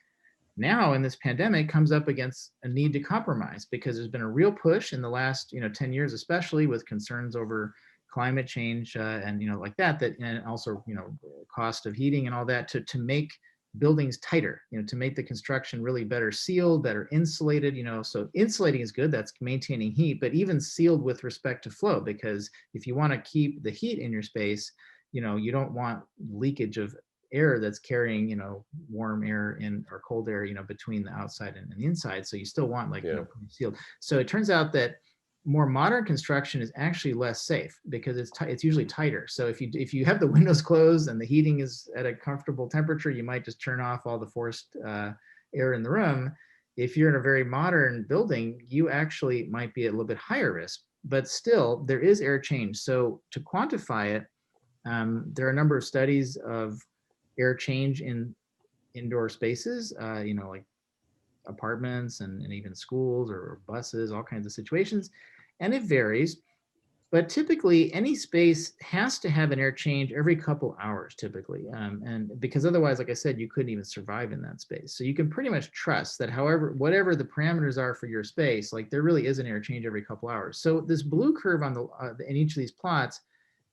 now in this pandemic comes up against a need to compromise, because there's been a real push in the last, you know, 10 years, especially with concerns over climate change and, you know, like that, and also, you know, cost of heating and all that, to make buildings tighter, you know, to make the construction really better sealed, better insulated, you know. So insulating is good, that's maintaining heat, but even sealed with respect to flow, because if you want to keep the heat in your space, you know, you don't want leakage of air that's carrying, you know, warm air in or cold air, you know, between the outside and the inside. So you still want like, you know, sealed. So it turns out that more modern construction is actually less safe, because it's usually tighter. So if you have the windows closed and the heating is at a comfortable temperature, you might just turn off all the forced air in the room. If you're in a very modern building, you actually might be at a little bit higher risk, but still there is air change. So to quantify it, there are a number of studies of air change in indoor spaces, you know, like apartments and even schools or buses, all kinds of situations. And it varies, but typically any space has to have an air change every couple hours typically. And because otherwise, like I said, you couldn't even survive in that space. So you can pretty much trust that whatever the parameters are for your space, like there really is an air change every couple hours. So this blue curve on in each of these plots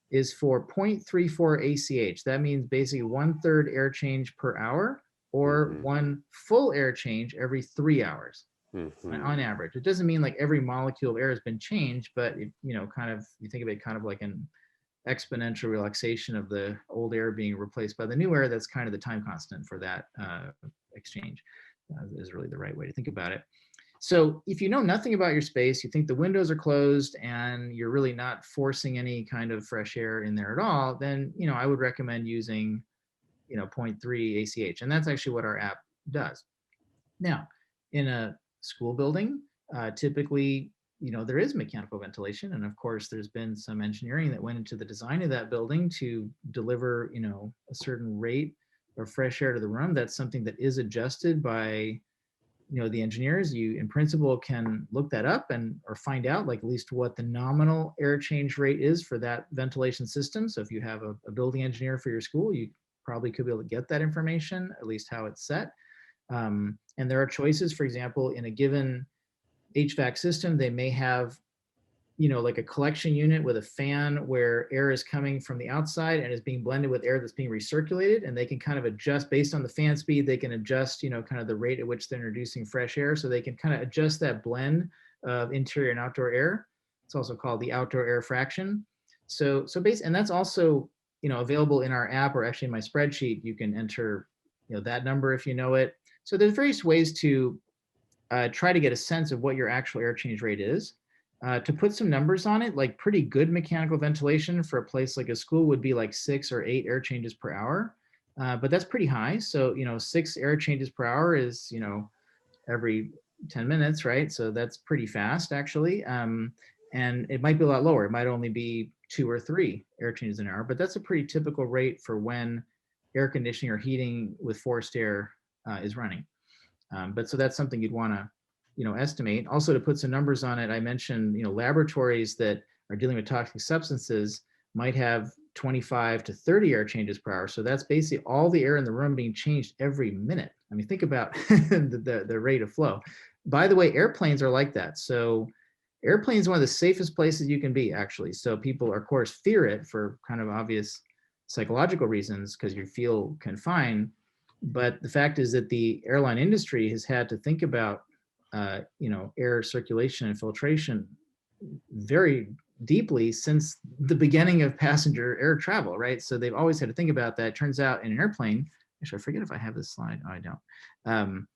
is for 0.34 ACH. That means basically 1/3 air change per hour, or one full air change every 3 hours on average. It doesn't mean like every molecule of air has been changed, but it, you know, kind of, you think of it kind of like an exponential relaxation of the old air being replaced by the new air. That's kind of the time constant for that exchange is really the right way to think about it. So if you know nothing about your space, you think the windows are closed and you're really not forcing any kind of fresh air in there at all, then, you know, I would recommend using, you know, 0.3 ACH. And that's actually what our app does. Now, in a school building, typically, you know, there is mechanical ventilation. And of course, there's been some engineering that went into the design of that building to deliver, you know, a certain rate of fresh air to the room. That's something that is adjusted by, you know, the engineers. You in principle can look that up or find out like at least what the nominal air change rate is for that ventilation system. So if you have a building engineer for your school, you probably could be able to get that information, at least how it's set. And there are choices. For example, in a given HVAC system, they may have, you know, like a collection unit with a fan where air is coming from the outside and is being blended with air that's being recirculated. And they can kind of adjust based on the fan speed. They can adjust, you know, kind of the rate at which they're introducing fresh air. So they can kind of adjust that blend of interior and outdoor air. It's also called the outdoor air fraction. And that's also available in our app, or actually in my spreadsheet. You can enter, that number if you know it. So there's various ways to try to get a sense of what your actual air change rate is. To put some numbers on it, like pretty good mechanical ventilation for a place like a school would be like 6 or 8 air changes per hour. But that's pretty high. So, 6 air changes per hour is, every 10 minutes, right? So that's pretty fast, actually. And it might be a lot lower. It might only be 2 or 3 air changes an hour, but that's a pretty typical rate for when air conditioning or heating with forced air is running. But so that's something you'd want to, estimate. Also, to put some numbers on it, I mentioned, laboratories that are dealing with toxic substances might have 25 to 30 air changes per hour. So that's basically all the air in the room being changed every minute. I mean, think about the rate of flow. By the way, airplanes are like that. So airplanes are one of the safest places you can be, actually. So people, of course, fear it for kind of obvious psychological reasons because you feel confined. But the fact is that the airline industry has had to think about, air circulation and filtration very deeply since the beginning of passenger air travel, right? So they've always had to think about that. Turns out in an airplane, actually, I forget if I have this slide. Oh, I don't.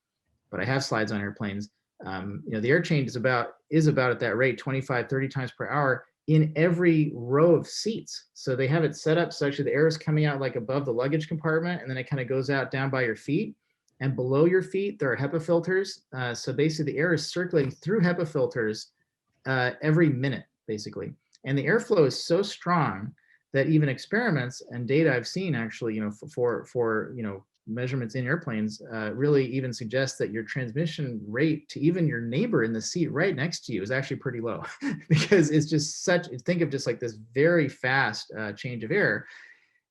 But I have slides on airplanes. The air change is about at that rate, 25, 30 times per hour in every row of seats. So they have it set up such that the air is coming out like above the luggage compartment, and then it kind of goes out down by your feet. And below your feet, there are HEPA filters. So basically the air is circulating through HEPA filters every minute, basically. And the airflow is so strong that even experiments and data I've seen actually, for measurements in airplanes really even suggest that your transmission rate to even your neighbor in the seat right next to you is actually pretty low because it's just think of just like this very fast change of air.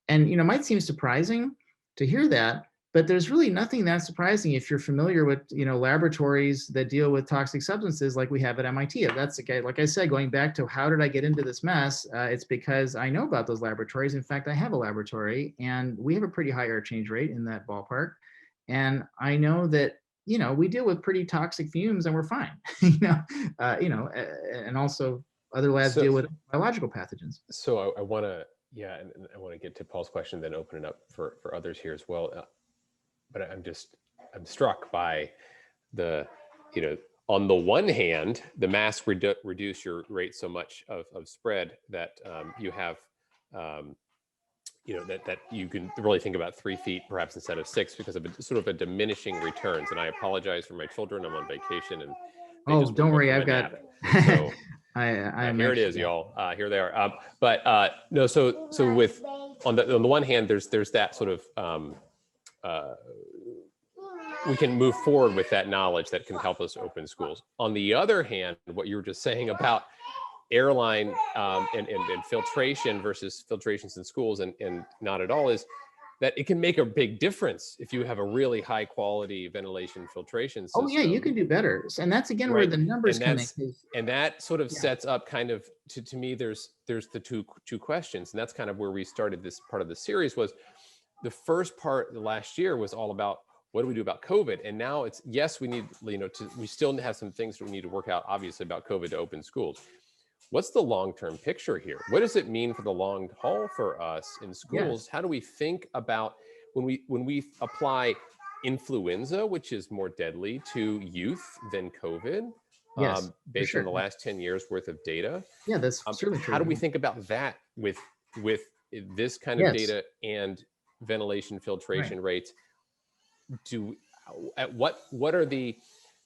And, it might seem surprising to hear that, but there's really nothing that surprising if you're familiar with, laboratories that deal with toxic substances like we have at MIT. That's like I said, going back to how did I get into this mess? It's because I know about those laboratories. In fact, I have a laboratory and we have a pretty high air change rate in that ballpark. And I know that, we deal with pretty toxic fumes and we're fine, and also other labs deal with biological pathogens. So I want to, and I want to get to Paul's question, then open it up for others here as well. But I'm struck by the, on the one hand, the masks reduce your rate so much of spread that you have, that you can really think about 3 feet perhaps instead of 6 because of a sort of a diminishing returns. And I apologize for my children. I'm on vacation and don't worry, I've got. So I'm here it is, y'all. Here they are. But no, so with on the one hand, there's that sort of. We can move forward with that knowledge that can help us open schools. On the other hand, what you were just saying about airline and filtration versus filtrations in schools and not at all is that it can make a big difference if you have a really high quality ventilation filtration system. Oh yeah, you can do better. And that's again where the numbers come in. And that sort of sets up kind of, to me, there's the two questions. And that's kind of where we started this part of the series. Was the first part the last year was all about what do we do about COVID? And now it's, yes, we need, we still have some things that we need to work out, obviously, about COVID to open schools. What's the long-term picture here? What does it mean for the long haul for us in schools? Yes. How do we think about when we apply influenza, which is more deadly to youth than COVID, based on the last 10 years worth of data? Yeah, that's certainly true. How do we think about that with this kind of data and ventilation filtration rates? What are the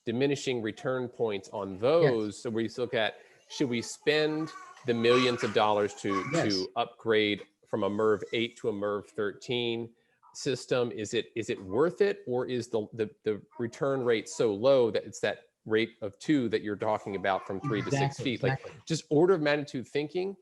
diminishing return points on those? So we look at, should we spend the millions of dollars to upgrade from a MERV 8 to a MERV 13 system? Is it worth it, or is the return rate so low that it's that rate of 2 that you're talking about from 3 to 6 feet? Like just order of magnitude thinking.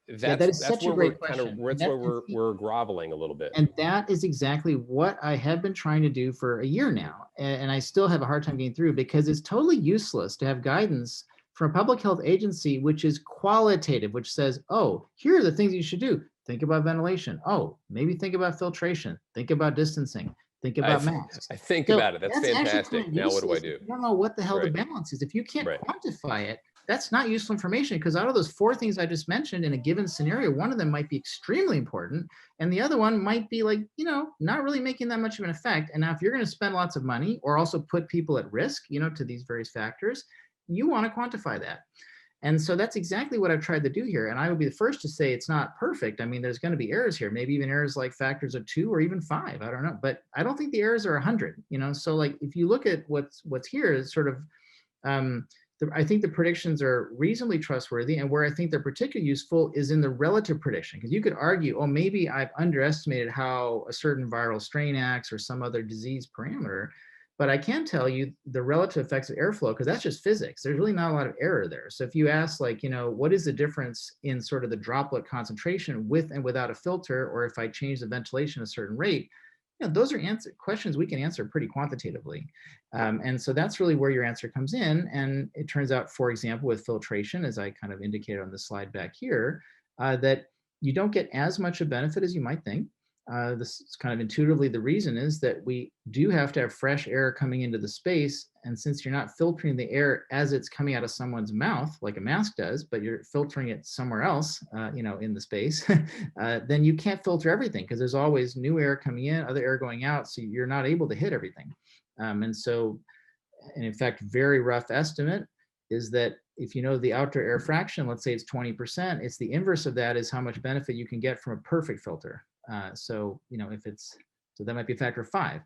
That is such a great question. That's where we're groveling a little bit. And that is exactly what I have been trying to do for a year now. And I still have a hard time getting through because it's totally useless to have guidance from a public health agency, which is qualitative, which says, oh, here are the things you should do. Think about ventilation. Oh, maybe think about filtration. Think about distancing. Think about masks. I think about it. That's fantastic. Now what do I do? I don't know what the hell the balance is. If you can't quantify it, that's not useful information, because out of those 4 things I just mentioned in a given scenario, one of them might be extremely important and the other one might be like, not really making that much of an effect. And now if you're going to spend lots of money or also put people at risk, to these various factors, you want to quantify that. And so that's exactly what I've tried to do here. And I would be the first to say it's not perfect. I mean, there's going to be errors here, maybe even errors like factors of 2 or even 5. I don't know, but I don't think the errors are 100. So like if you look at what's here is sort of, I think the predictions are reasonably trustworthy, and where I think they're particularly useful is in the relative prediction, because you could argue, oh, maybe I've underestimated how a certain viral strain acts or some other disease parameter. But I can tell you the relative effects of airflow, because that's just physics. There's really not a lot of error there. So if you ask like, what is the difference in sort of the droplet concentration with and without a filter, or if I change the ventilation at a certain rate, those are questions we can answer pretty quantitatively. And so that's really where your answer comes in. And it turns out, for example, with filtration, as I kind of indicated on the slide back here, that you don't get as much of benefit as you might think. This is kind of intuitively the reason is that we do have to have fresh air coming into the space. And since you're not filtering the air as it's coming out of someone's mouth, like a mask does, but you're filtering it somewhere else, in the space, then you can't filter everything, because there's always new air coming in, other air going out. So you're not able to hit everything. And in fact, very rough estimate is that if you know the outdoor air fraction, let's say it's 20%, it's the inverse of that is how much benefit you can get from a perfect filter. So that might be a factor of 5.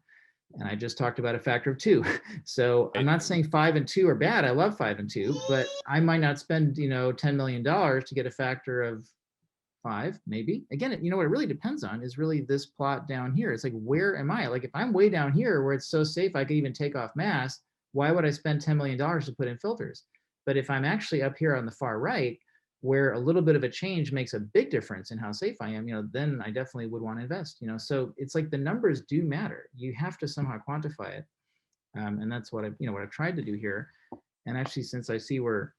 And I just talked about a factor of 2. So I'm not saying 5 and 2 are bad. I love 5 and 2, but I might not spend, $10 million to get a factor of 5, maybe. Again, what it really depends on is really this plot down here. It's like, where am I? Like if I'm way down here where it's so safe I could even take off masks, why would I spend $10 million to put in filters? But if I'm actually up here on the far right, where a little bit of a change makes a big difference in how safe I am, then I definitely would want to invest, so it's like the numbers do matter. You have to somehow quantify it. And that's what I've tried to do here. And actually, since I see we're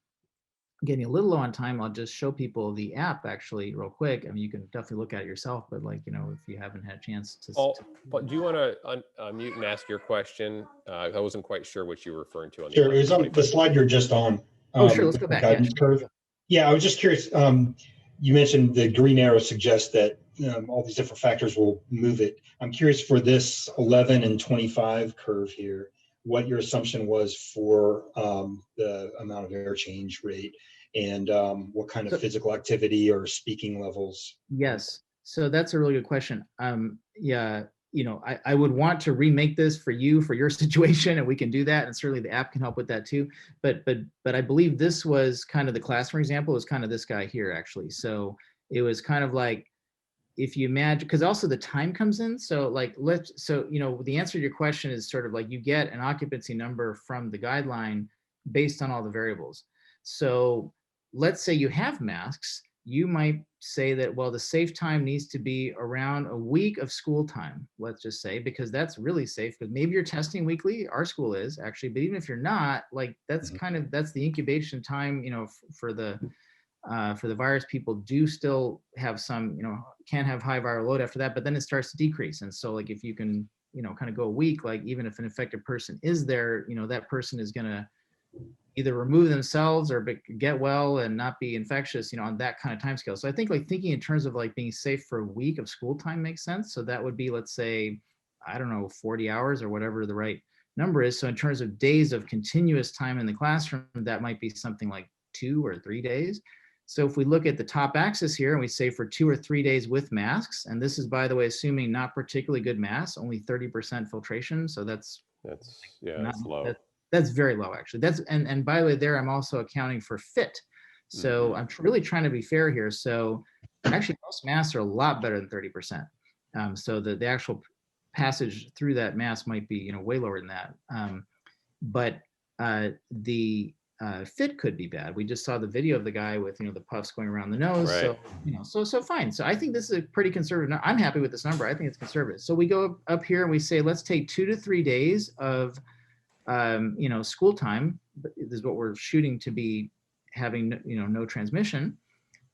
getting a little low on time, I'll just show people the app actually real quick. I mean, you can definitely look at it yourself, but if you haven't had a chance to. But do you want to unmute and ask your question? I wasn't quite sure what you were referring to on the. Sure, it was on the slide you're just on. Sure, let's go back. Guidance curve. Yeah, I was just curious. You mentioned the green arrow suggests that all these different factors will move it. I'm curious for this 11 and 25 curve here, what your assumption was for the amount of air change rate and what kind of physical activity or speaking levels. Yes, so that's a really good question. Yeah. I would want to remake this for your situation, and we can do that. And certainly the app can help with that too. But I believe this was kind of the classroom example was kind of this guy here, actually. So it was kind of like, if you imagine, because also the time comes in. So like, the answer to your question is sort of like you get an occupancy number from the guideline based on all the variables. So let's say you have masks. You might say that, well, the safe time needs to be around a week of school time, let's just say, because that's really safe, because maybe you're testing weekly, our school is actually, but even if you're not, like that's that's the incubation time, for the virus. People do still have some, can have high viral load after that, but then it starts to decrease. And so like, if you can, kind of go a week, like even if an infected person is there, that person is going to either remove themselves or get well and not be infectious, on that kind of time scale. So I think like thinking in terms of like being safe for a week of school time makes sense. So that would be, let's say, I don't know, 40 hours or whatever the right number is. So in terms of days of continuous time in the classroom, that might be something like 2 or 3 days. So if we look at the top axis here and we say for 2 or 3 days with masks, and this is, by the way, assuming not particularly good masks, only 30% filtration. So that's low. That's very low, actually. And by the way, there I'm also accounting for fit. So I'm really trying to be fair here. So actually, most masks are a lot better than 30%. So the actual passage through that mask might be way lower than that. But the fit could be bad. We just saw the video of the guy with the puffs going around the nose. Right. So so fine. So I think this is a pretty conservative. I'm happy with this number. I think it's conservative. So we go up here and we say let's take 2 to 3 days of school time. This is what we're shooting to be having, no transmission.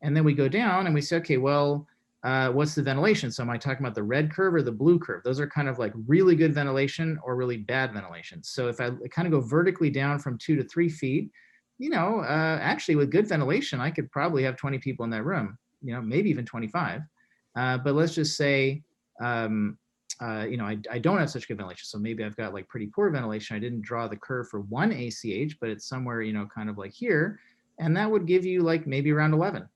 And then we go down and we say, okay, well, what's the ventilation? So am I talking about the red curve or the blue curve? Those are kind of like really good ventilation or really bad ventilation. So if I kind of go vertically down from 2 to 3 feet, Actually with good ventilation, I could probably have 20 people in that room, maybe even 25. But let's just say, I don't have such good ventilation. So maybe I've got like pretty poor ventilation. I didn't draw the curve for one ACH, but it's somewhere, kind of like here. And that would give you like maybe around 11,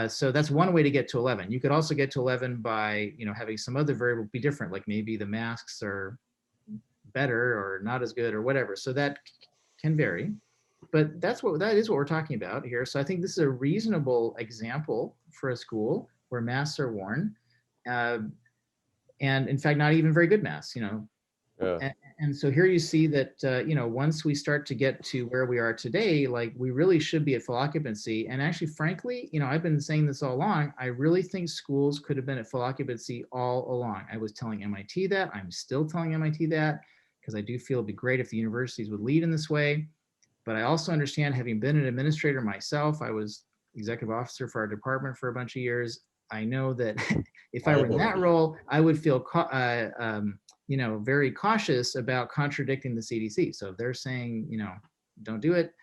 so that's one way to get to 11. You could also get to 11 by, having some other variable be different, like maybe the masks are better or not as good or whatever. So that can vary, but that is what we're talking about here. So I think this is a reasonable example for a school where masks are worn, and in fact, not even very good masks, Yeah. And so here you see that, once we start to get to where we are today, like we really should be at full occupancy. And actually, frankly, I've been saying this all along, I really think schools could have been at full occupancy all along. I was telling MIT that, I'm still telling MIT that, because I do feel it'd be great if the universities would lead in this way. But I also understand, having been an administrator myself, I was executive officer for our department for a bunch of years. I know that if I were in that role, I would feel very cautious about contradicting the CDC. So if they're saying, don't do it,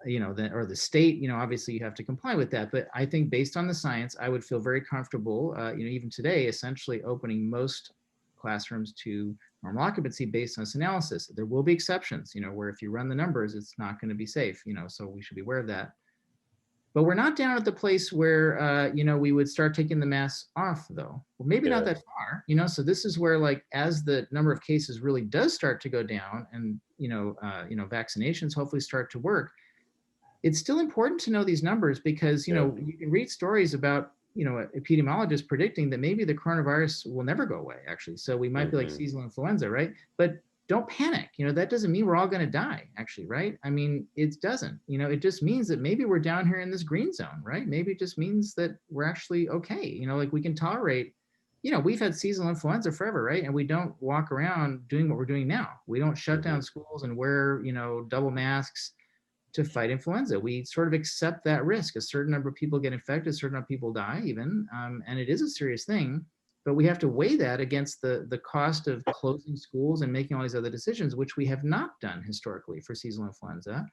or the state, obviously you have to comply with that. But I think based on the science, I would feel very comfortable, even today, essentially opening most classrooms to normal occupancy based on this analysis. There will be exceptions, where if you run the numbers, it's not going to be safe, so we should be aware of that. But we're not down at the place where, we would start taking the masks off, though. Well, maybe not that far, so this is where, like, as the number of cases really does start to go down and, vaccinations hopefully start to work, it's still important to know these numbers because, you can read stories about, epidemiologists predicting that maybe the coronavirus will never go away, actually. So we might be like seasonal influenza, right? But don't panic. That doesn't mean we're all going to die, actually, right? I mean, it doesn't. It just means that maybe we're down here in this green zone, right? Maybe it just means that we're actually okay. Like we can tolerate, we've had seasonal influenza forever, right? And we don't walk around doing what we're doing now. We don't shut down schools and wear, double masks to fight influenza. We sort of accept that risk. A certain number of people get infected, a certain number of people die even, and it is a serious thing. But we have to weigh that against the cost of closing schools and making all these other decisions, which we have not done historically for seasonal influenza.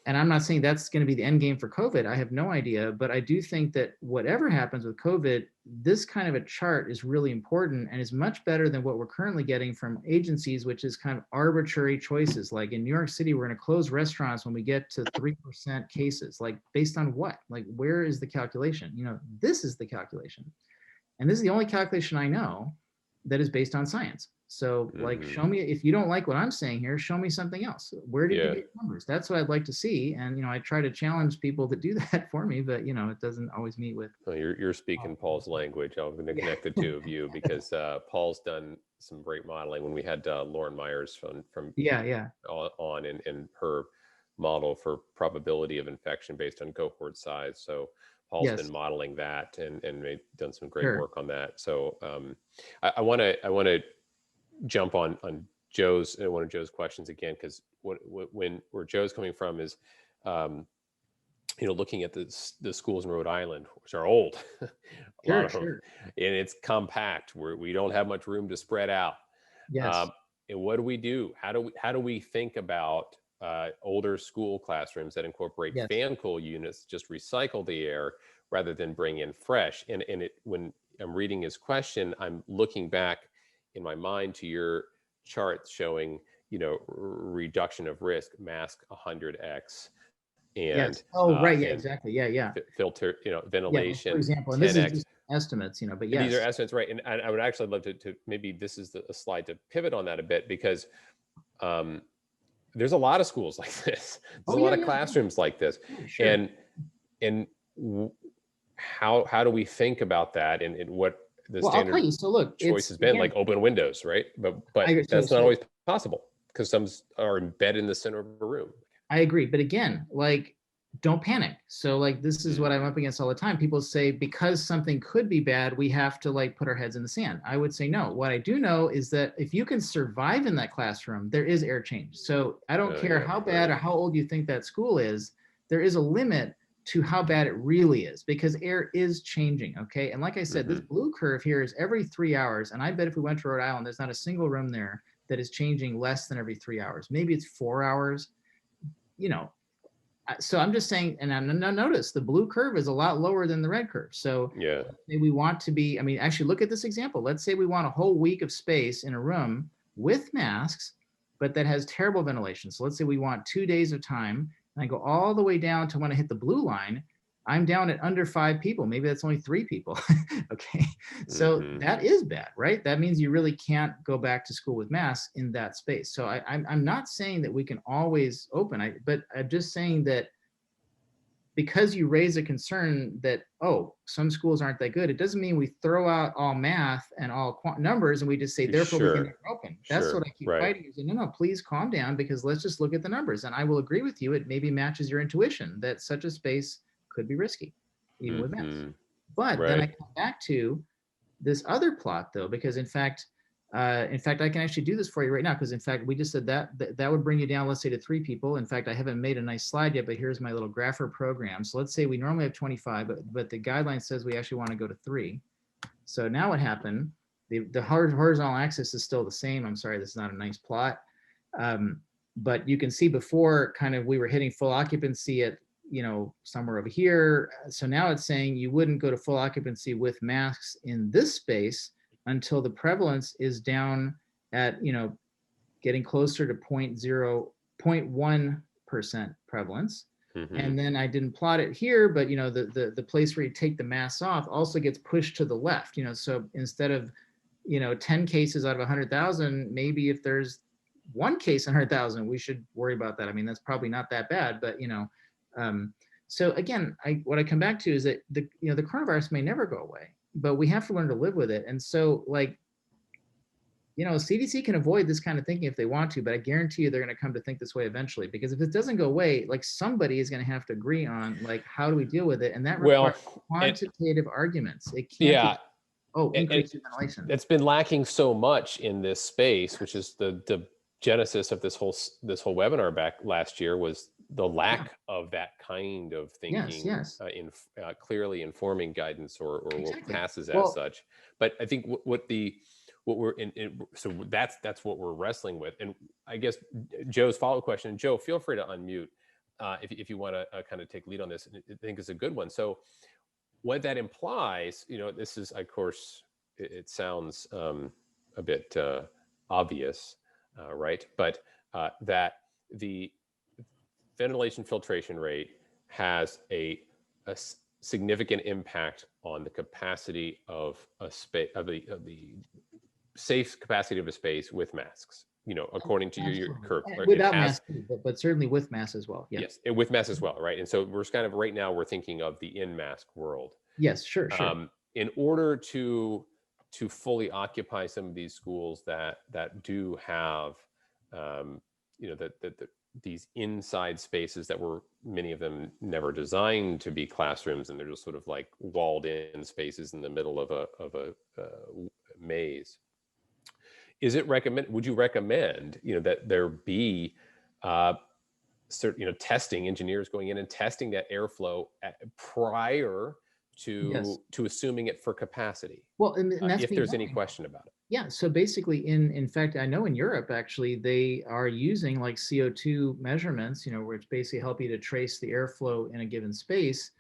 And I'm not saying that's going to be the end game for COVID. I have no idea, but I do think that whatever happens with COVID, this kind of a chart is really important and is much better than what we're currently getting from agencies, which is kind of arbitrary choices. Like in New York City, we're going to close restaurants when we get to 3% cases. Like based on what? Like where is the calculation? This is the calculation. And this is the only calculation I know that is based on science. So like, show me, if you don't like what I'm saying here, show me something else. Where did you get numbers? That's what I'd like to see. And, I try to challenge people to do that for me, but, it doesn't always meet with. Well, you're speaking Paul's language. I'm going to connect the two of you because Paul's done some great modeling when we had Lauren Myers from on in her model for probability of infection based on cohort size. So Paul's been modeling that and done some great work on that. So I want to jump on Joe's one of Joe's questions again, because where Joe's coming from is looking at the schools in Rhode Island, which are old, a lot of them, and it's compact where we don't have much room to spread out. And what do we do? How do we think about older school classrooms that incorporate fan cool units, just recycle the air rather than bring in fresh? And when I'm reading his question, I'm looking back in my mind to your chart showing, reduction of risk, mask 100x, and exactly, filter, ventilation. For example, and this is just estimates, but these are estimates, right? And I would actually love to maybe this is a slide to pivot on that a bit, because there's a lot of schools like this. There's a lot of classrooms like this, and how do we think about that, and what the standard choice has been, like open windows, right? But that's not always possible because some are embedded in the center of a room. I agree. But again, like, don't panic. So like, this is what I'm up against all the time. People say, because something could be bad, we have to like put our heads in the sand. I would say, no. What I do know is that if you can survive in that classroom, there is air change. So I don't care how bad or how old you think that school is, there is a limit to how bad it really is, because air is changing, okay? And like I said, this blue curve here is every 3 hours, and I bet if we went to Rhode Island, there's not a single room there that is changing less than every 3 hours. Maybe it's 4 hours, you know. So I'm just saying, and notice the blue curve is a lot lower than the red curve. So Yeah. we want to be, I mean, actually look at this example. Let's say we want a whole week of space in a room with masks, but that has terrible ventilation. So let's say we want 2 days of time, and I go all the way down to when I hit the blue line, I'm down at under 5 people. Maybe that's only 3 people. Okay. So that is bad, right? That means you really can't go back to school with masks in that space. So I'm not saying that we can always open, but I'm just saying that because you raise a concern that, oh, some schools aren't that good, it doesn't mean we throw out all math and all numbers and we just say, therefore we can never open. That's what I keep fighting. Is no, please calm down, because let's just look at the numbers. And I will agree with you. It maybe matches your intuition that such a space could be risky, even with masks. But then I come back to this other plot though, because in fact, I can actually do this for you right now, because in fact, we just said that would bring you down, let's say, to 3 people. In fact, I haven't made a nice slide yet, but here's my little grapher program. So let's say we normally have 25, but the guideline says we actually want to go to 3. So now what happened, the horizontal axis is still the same. I'm sorry, this is not a nice plot. But you can see before kind of we were hitting full occupancy at, you know, somewhere over here. So now it's saying you wouldn't go to full occupancy with masks in this space until the prevalence is down at, you know, getting closer to 0.1% prevalence. And then I didn't plot it here, but, you know, the place where you take the mask off also gets pushed to the left, you know, so instead of, you know, 10 cases out of 100,000, maybe if there's 1 case in 100,000, we should worry about that. I mean, that's probably not that bad, but, you know, so again, what I come back to is that the coronavirus may never go away, but we have to learn to live with it. And so, like, you know, CDC can avoid this kind of thinking if they want to, but I guarantee you they're going to come to think this way eventually, because if it doesn't go away, like, somebody is going to have to agree on, like, how do we deal with it? And that requires quantitative arguments. It can't increase ventilation. It's been lacking so much in this space, which is the genesis of this whole webinar back last year, was the lack of that kind of thinking, in clearly informing guidance or what passes as such. But I think so that's what we're wrestling with. And I guess Joe's follow-up question, Joe, feel free to unmute if you want to kind of take lead on this. I think it's a good one. So what that implies, you know, this is, of course, it sounds a bit obvious, right? But that the ventilation filtration rate has a significant impact on the capacity of a space, of the safe capacity of a space with masks, you know, according to your curve. Without masks, but certainly with masks as well. Yeah. Yes, with masks as well, right? And so we're kind of right now we're thinking of the in-mask world. Yes, sure. In order to fully occupy some of these schools that do have, you know, these inside spaces that were, many of them never designed to be classrooms, and they're just sort of like walled in spaces in the middle of a maze. Would you recommend, you know, that there be certain, you know, testing, engineers going in and testing that airflow prior to assuming it for capacity? Well, and that's if there's any question about it. Yeah, so basically, in fact, I know in Europe, actually, they are using like CO2 measurements, you know, which basically help you to trace the airflow in a given space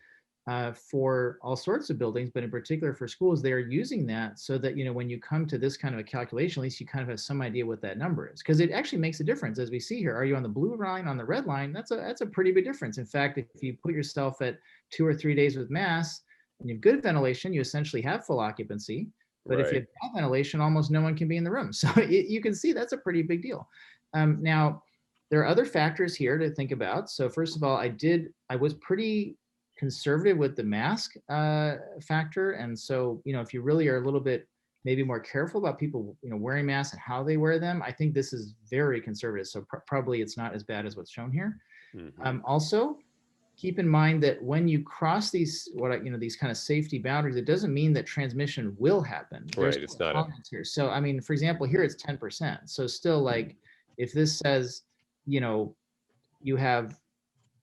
for all sorts of buildings, but in particular for schools, they're using that so that, you know, when you come to this kind of a calculation, at least you kind of have some idea what that number is, because it actually makes a difference. As we see here, are you on the blue line, on the red line? That's a pretty big difference. In fact, if you put yourself at 2 or 3 days with masks and you have good ventilation, you essentially have full occupancy. But if you have bad ventilation, almost no one can be in the room. So you can see that's a pretty big deal. Now, there are other factors here to think about. So first of all, I was pretty conservative with the mask factor. And so, you know, if you really are a little bit maybe more careful about people, you know, wearing masks and how they wear them, I think this is very conservative. So probably it's not as bad as what's shown here. Also, keep in mind that when you cross these, these kind of safety boundaries, it doesn't mean that transmission will happen. There's it's not here. So, I mean, for example, here it's 10%. So still, like, if this says, you know, you have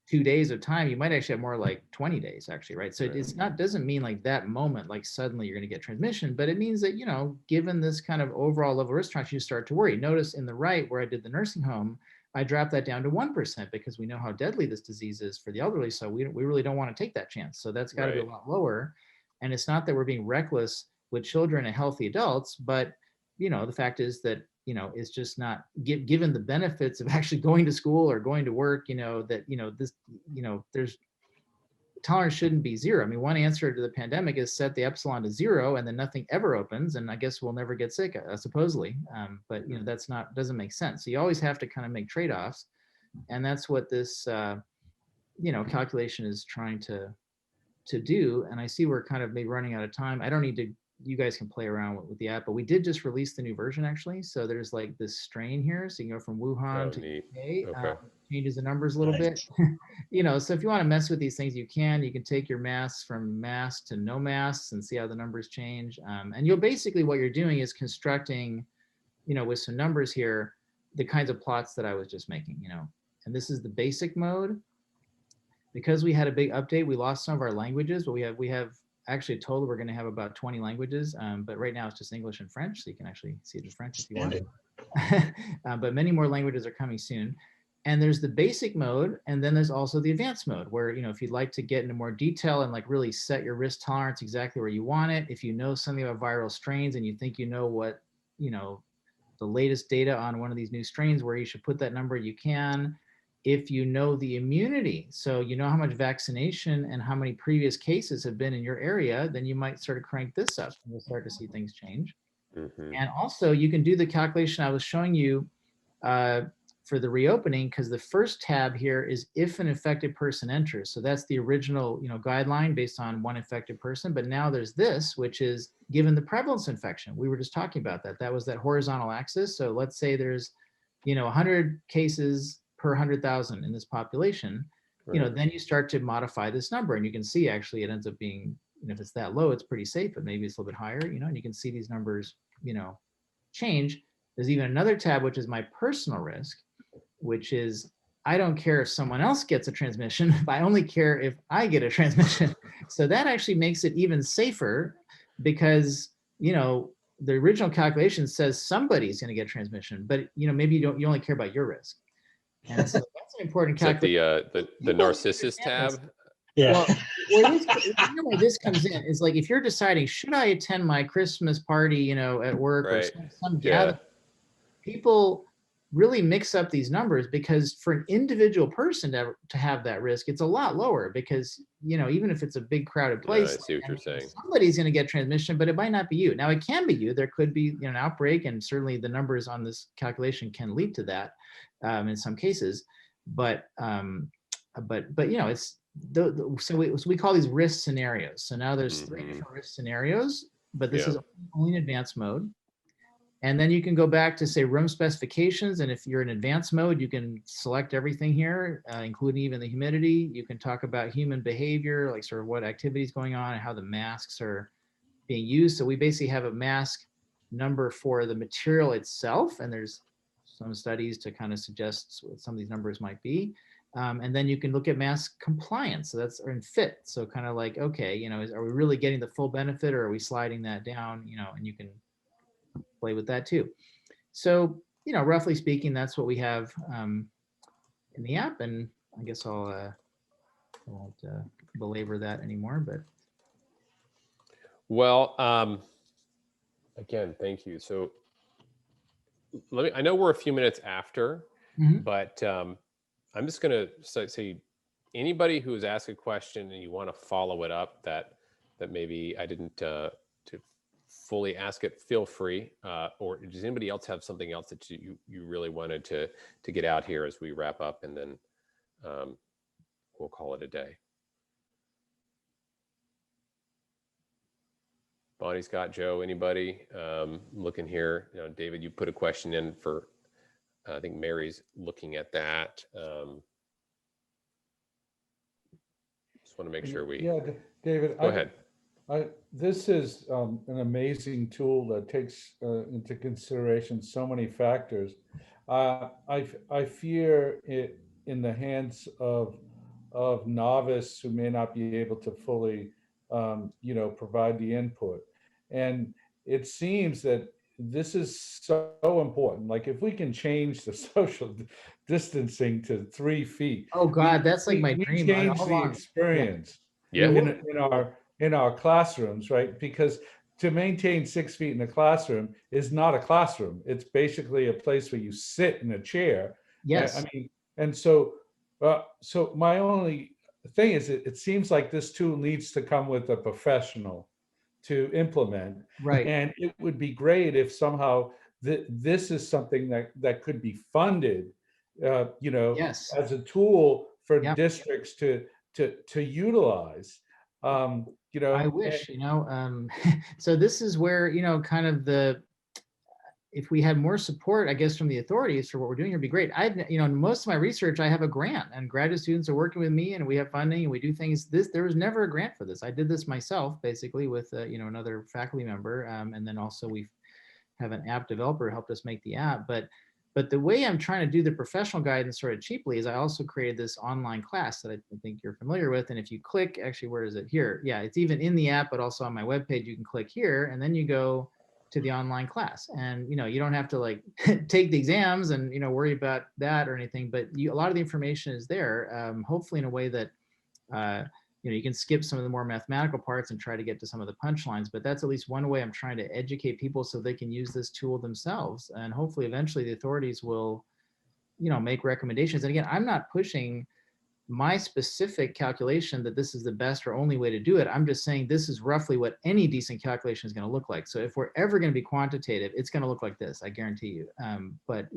2 days of time, you might actually have more like 20 days actually, right? So Right. it's not, doesn't mean like that moment, like suddenly you're going to get transmission, but it means that, you know, given this kind of overall level of risk tolerance, you start to worry. Notice in the right where I did the nursing home, I dropped that down to 1% because we know how deadly this disease is for the elderly. So we really don't want to take that chance. So that's got to be a Right. lot lower. And it's not that we're being reckless with children and healthy adults, but you know, the fact is that, you know, it's just not given the benefits of actually going to school or going to work, you know, that, you know, this, you know, there's tolerance shouldn't be zero. I mean, one answer to the pandemic is set the epsilon to 0 and then nothing ever opens. And I guess we'll never get sick, supposedly. But, you know, that's not, doesn't make sense. So you always have to kind of make trade-offs. And that's what this, you know, calculation is trying to do. And I see we're kind of maybe running out of time. I don't need to, you guys can play around with the app, but we did just release the new version actually. So there's like this strain here. So you can go from Wuhan to Neat. UK, Okay. changes the numbers a little bit. You know, so if you want to mess with these things, you can take your masks from mask to no masks and see how the numbers change. And you'll basically, what you're doing is constructing, you know, with some numbers here, the kinds of plots that I was just making, you know, and this is the basic mode. Because we had a big update, we lost some of our languages, but we have actually told we're going to have about 20 languages, but right now it's just English and French, so you can actually see the French if you want. But many more languages are coming soon. And there's the basic mode, and then there's also the advanced mode, where, you know, if you'd like to get into more detail and like really set your risk tolerance exactly where you want it, if you know something about viral strains and you think you know what, you know, the latest data on one of these new strains where you should put that number, you can. If you know the immunity, so you know how much vaccination and how many previous cases have been in your area, then you might sort of crank this up and you'll start to see things change. And also you can do the calculation I was showing you for the reopening, because the first tab here is if an infected person enters. So that's the original, you know, guideline based on one infected person. But now there's this, which is given the prevalence infection. We were just talking about that. That was that horizontal axis. So let's say there's, you know, 100 cases per 100,000 in this population, you know, then you start to modify this number and you can see actually it ends up being, you know, if it's that low, it's pretty safe, but maybe it's a little bit higher, you know, and you can see these numbers, you know, change. There's even another tab, which is my personal risk, which is, I don't care if someone else gets a transmission, I only care if I get a transmission. So that actually makes it even safer because, you know, the original calculation says somebody's going to get transmission, but, you know, maybe you only care about your risk. And so that's an important calculation. Is that the Narcissus tab? Yeah. Well, where this comes in is like, if you're deciding, should I attend my Christmas party, you know, at work or some gathering, people really mix up these numbers because for an individual person to have that risk, it's a lot lower because, you know, even if it's a big crowded place, I see what you're saying. Somebody's going to get transmission, but it might not be you. Now it can be you. There could be, you know, an outbreak, and certainly the numbers on this calculation can lead to that in some cases. But you know, it's so we call these risk scenarios. So now there's 3 different risk scenarios, but this is only in advanced mode. And then you can go back to say room specifications. And if you're in advanced mode, you can select everything here, including even the humidity. You can talk about human behavior, like sort of what activities going on and how the masks are being used. So we basically have a mask number for the material itself. And there's some studies to kind of suggest what some of these numbers might be. And then you can look at mask compliance. So that's in fit. So kind of like, okay, you know, are we really getting the full benefit or are we sliding that down, you know, and you can play with that too. So, you know, roughly speaking, that's what we have in the app. And I guess I won't belabor that anymore, but. Well, again, thank you. So I know we're a few minutes after, but I'm just going to say anybody who has asked a question and you want to follow it up that maybe I didn't to fully ask it, feel free. Or does anybody else have something else that you really wanted to get out here as we wrap up, and then we'll call it a day. Bonnie, Scott, Joe, anybody looking here? You know, David, you put a question in for, I think Mary's looking at that. Just want to make sure we. Yeah, David. Go ahead. This is an amazing tool that takes into consideration so many factors. I fear it in the hands of of novice who may not be able to fully, provide the input. And it seems that this is so important. Like if we can change the social distancing to 3 feet, Oh God, that's like my we dream change all the along. Yeah. experience Yeah. in our classrooms, right? Because to maintain 6 feet in a classroom is not a classroom. It's basically a place where you sit in a chair. Yes. I mean, and so my only thing is, it seems like this tool needs to come with a professional to implement. Right. And it would be great if somehow this is something that could be funded, Yes. as a tool for Yeah. districts to utilize. I wish, so this is where, kind of if we had more support, I guess, from the authorities for what we're doing here, would be great. In most of my research, I have a grant, and graduate students are working with me, and we have funding, and we do things. There was never a grant for this. I did this myself, basically, with another faculty member, and then also we have an app developer who helped us make the app. But the way I'm trying to do the professional guidance sort of cheaply is I also created this online class that I think you're familiar with. And if you click, actually, where is it? Here. Yeah, it's even in the app, but also on my webpage, you can click here, and then you go to the online class. And you don't have to like take the exams and worry about that or anything, but a lot of the information is there, hopefully in a way that you can skip some of the more mathematical parts and try to get to some of the punchlines. But that's at least one way I'm trying to educate people so they can use this tool themselves, and hopefully eventually the authorities will make recommendations. And again, I'm not pushing my specific calculation that this is the best or only way to do it. I'm just saying this is roughly what any decent calculation is going to look like. So if we're ever going to be quantitative, it's going to look like this, I guarantee you. But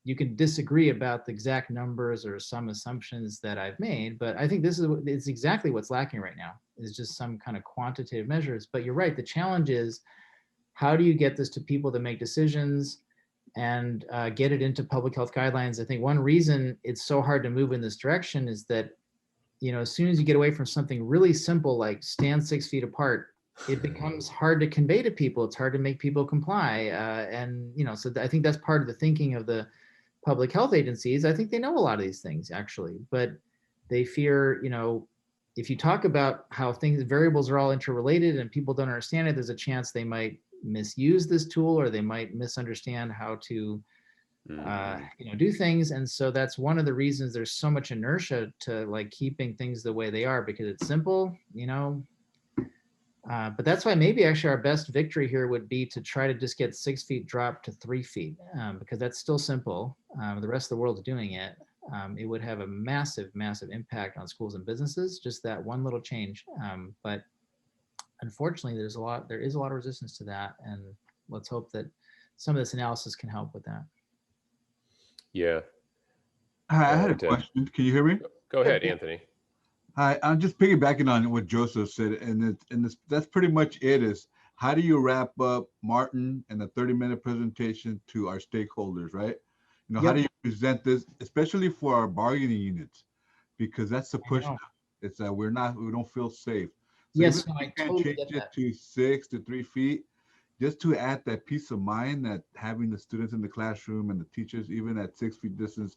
you can disagree about the exact numbers or some assumptions that I've made, but I think it's exactly what's lacking right now, is just some kind of quantitative measures. But you're right, the challenge is, how do you get this to people that make decisions and get it into public health guidelines? I think one reason it's so hard to move in this direction is that, as soon as you get away from something really simple like stand 6 feet apart, it becomes hard to convey to people. It's hard to make people comply. So I think that's part of the thinking of the public health agencies. I think they know a lot of these things actually, but they fear, if you talk about how variables are all interrelated and people don't understand it, there's a chance they might misuse this tool, or they might misunderstand how to do things. And so that's one of the reasons there's so much inertia to like keeping things the way they are, because it's simple, but that's why maybe actually our best victory here would be to try to just get 6 feet dropped to 3 feet, because that's still simple. The rest of the world's doing it. It would have a massive impact on schools and businesses, just that one little change. But unfortunately, there is a lot of resistance to that, and let's hope that some of this analysis can help with that. Yeah. Hi, I had a question. Can you hear me? Go ahead, Anthony. Hi, I'm just piggybacking on what Joseph said, and that's pretty much it. Is how do you wrap up Martin and the 30-minute presentation to our stakeholders, right? How do you present this, especially for our bargaining units, because that's the push. It's that we don't feel safe. So yes, even no, if I we can't totally change get it that. to 6 to 3 feet, just to add that peace of mind that having the students in the classroom and the teachers, even at 6 feet distance,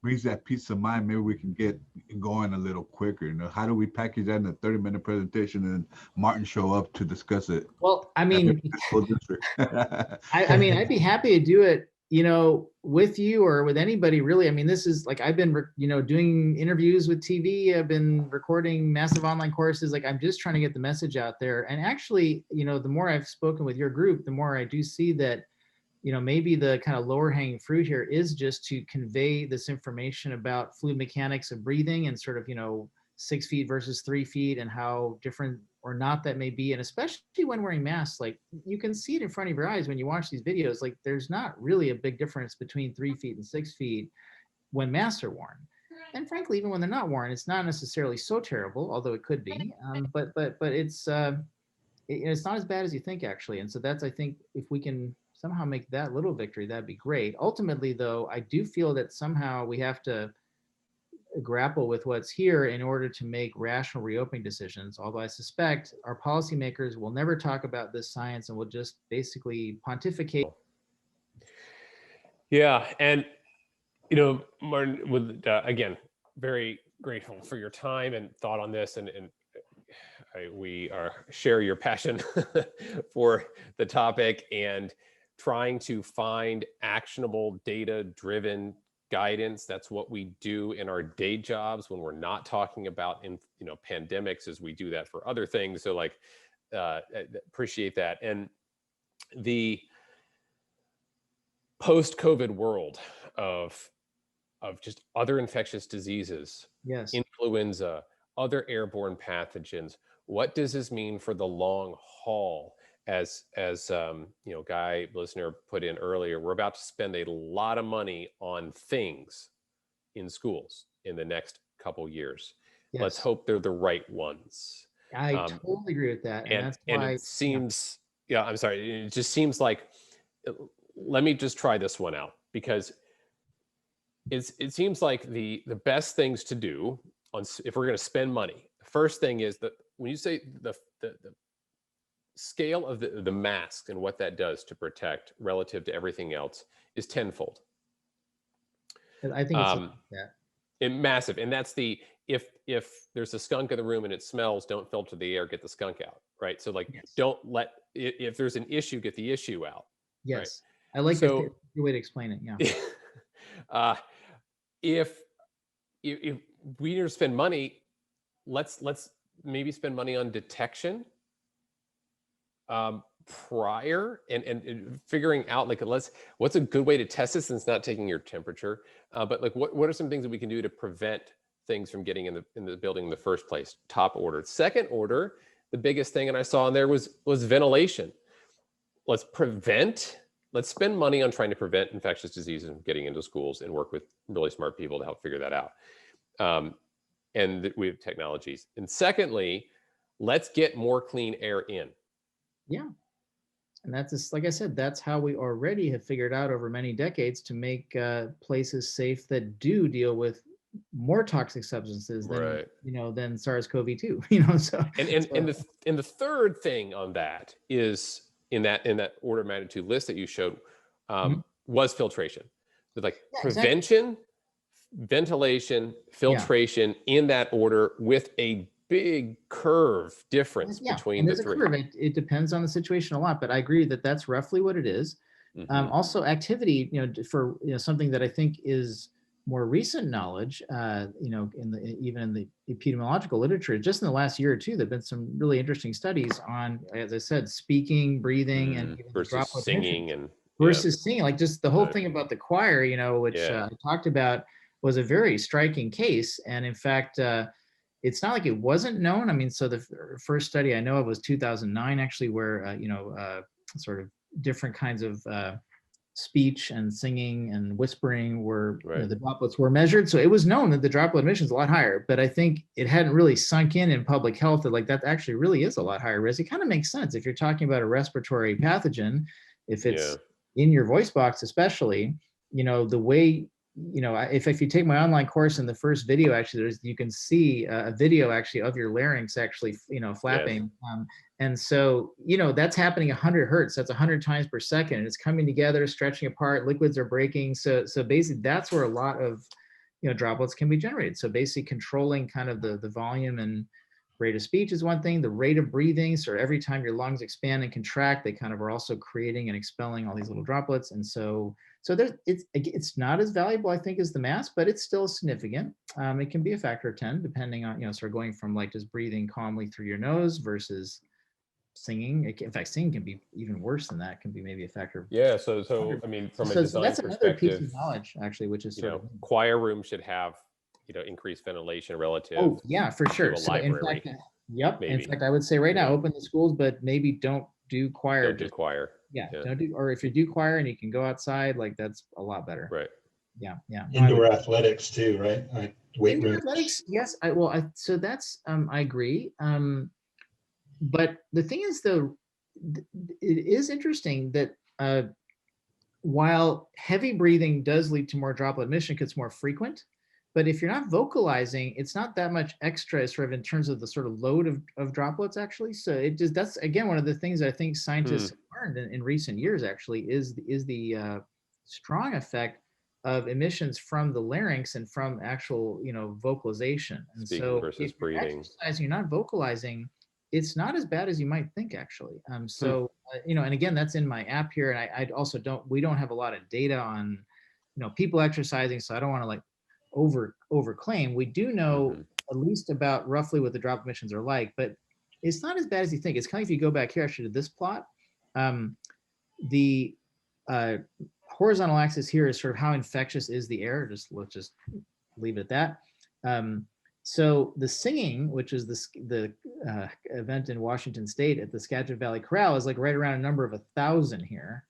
brings that peace of mind. Maybe we can get going a little quicker. How do we package that in a 30-minute presentation and Martin show up to discuss it? Well, I mean, I'd be happy to do it, with you or with anybody really. I mean, this is like, I've been, doing interviews with TV. I've been recording massive online courses. Like, I'm just trying to get the message out there. And actually, the more I've spoken with your group, the more I do see that, maybe the kind of lower hanging fruit here is just to convey this information about fluid mechanics of breathing and sort of, 6 feet versus 3 feet and how different or not that may be. And especially when wearing masks, like you can see it in front of your eyes when you watch these videos, like there's not really a big difference between 3 feet and 6 feet when masks are worn. And frankly, even when they're not worn, it's not necessarily so terrible, although it could be. But it's it's not as bad as you think, actually. And so that's, I think, if we can somehow make that little victory, that'd be great. Ultimately, though, I do feel that somehow we have to grapple with what's here in order to make rational reopening decisions. Although I suspect our policymakers will never talk about this science and will just basically pontificate. Yeah, and Martin, with again, very grateful for your time and thought on this, and we share your passion for the topic and trying to find actionable, data-driven guidance. That's what we do in our day jobs when we're not talking about pandemics, as we do that for other things. So like, appreciate that. And the post-COVID world of just other infectious diseases, Yes. influenza, other airborne pathogens. What does this mean for the long haul? As Guy listener put in earlier, we're about to spend a lot of money on things in schools in the next couple years. Yes. Let's hope they're the right ones. I totally agree with that, and that's why. And it seems, I'm sorry. It just seems like, let me just try this one out, because it seems like the best things to do if we're going to spend money. The first thing is that when you say the scale of the mask and what that does to protect relative to everything else is tenfold. I think it's massive. And that's if there's a skunk in the room and it smells, don't filter the air, get the skunk out, right? So like, yes. Don't let, if there's an issue, get the issue out. Yes. Right? I like the way to explain it. Yeah. If we need to spend money, let's maybe spend money on detection prior and figuring out like what's a good way to test this, and it's not taking your temperature, but like what are some things that we can do to prevent things from getting in the building in the first place? Top order. Second order, the biggest thing, and I saw in there was ventilation. Let's spend money on trying to prevent infectious diseases from getting into schools and work with really smart people to help figure that out. And we have technologies. And secondly, let's get more clean air in. Yeah. And that's just, like I said, that's how we already have figured out over many decades to make places safe that do deal with more toxic substances than, right. Than SARS-CoV-2, So and the third thing on that is in that order of magnitude list that you showed was filtration. With like prevention, exactly. Ventilation, filtration in that order, with a big curve difference between the three. Curve. It depends on the situation a lot, but I agree that that's roughly what it is. Also, activity, for something that I think is more recent knowledge, even in the epidemiological literature, just in the last year or two, there've been some really interesting studies on, as I said, speaking, breathing, and versus singing emissions. Versus singing, like just the whole thing about the choir, which I talked about, was a very striking case. And in fact, it's not like it wasn't known. I mean, so the first study I know of was 2009, actually, where, sort of different kinds of speech and singing and whispering were, the droplets were measured. So it was known that the droplet emission is a lot higher, but I think it hadn't really sunk in public health that like that actually really is a lot higher risk. It kind of makes sense if you're talking about a respiratory pathogen, if it's in your voice box, especially, the way, if you take my online course, in the first video, actually, you can see a video actually of your larynx actually, flapping. Yes. And so, that's happening 100 hertz. That's 100 times per second. And it's coming together, stretching apart, liquids are breaking. So basically that's where a lot of, droplets can be generated. So basically controlling kind of the volume and rate of speech is one thing. The rate of breathing, so every time your lungs expand and contract, they kind of are also creating and expelling all these little droplets. And so it's not as valuable, I think, as the mask, but it's still significant. It can be a factor of 10, depending on, sort of going from like just breathing calmly through your nose versus singing. In fact, singing can be even worse than that. It can be maybe a factor of so I mean, from a design that's perspective, another piece of knowledge, actually, which is sort of choir room should have increased ventilation relative. Oh yeah, for sure. To a so library, in fact, maybe. In fact, I would say right now, open the schools, but maybe don't do choir. Don't do choir. Don't do, or if you do choir and you can go outside, like that's a lot better. Right. Yeah. Indoor athletics too, right? Like weight rooms. Athletics, yes. So that's I agree. But the thing is, though, it is interesting that while heavy breathing does lead to more droplet emission, because it's more frequent. But if you're not vocalizing, it's not that much extra sort of in terms of the sort of load of droplets, actually. So that's again one of the things I think scientists have learned in recent years, actually, is the strong effect of emissions from the larynx and from actual, vocalization. And Speaking so versus if you're breathing. exercising, you're not vocalizing, it's not as bad as you might think, actually. And again, that's in my app here. And I also we don't have a lot of data on, people exercising. So I don't want to like overclaim. We do know at least about roughly what the drop emissions are like, but it's not as bad as you think. It's kind of, if you go back here, actually, to this plot, the horizontal axis here is sort of how infectious is the air. Let's just leave it at that. So the singing, which is the event in Washington State at the Skagit Valley Corral, is like right around a number of 1,000 here.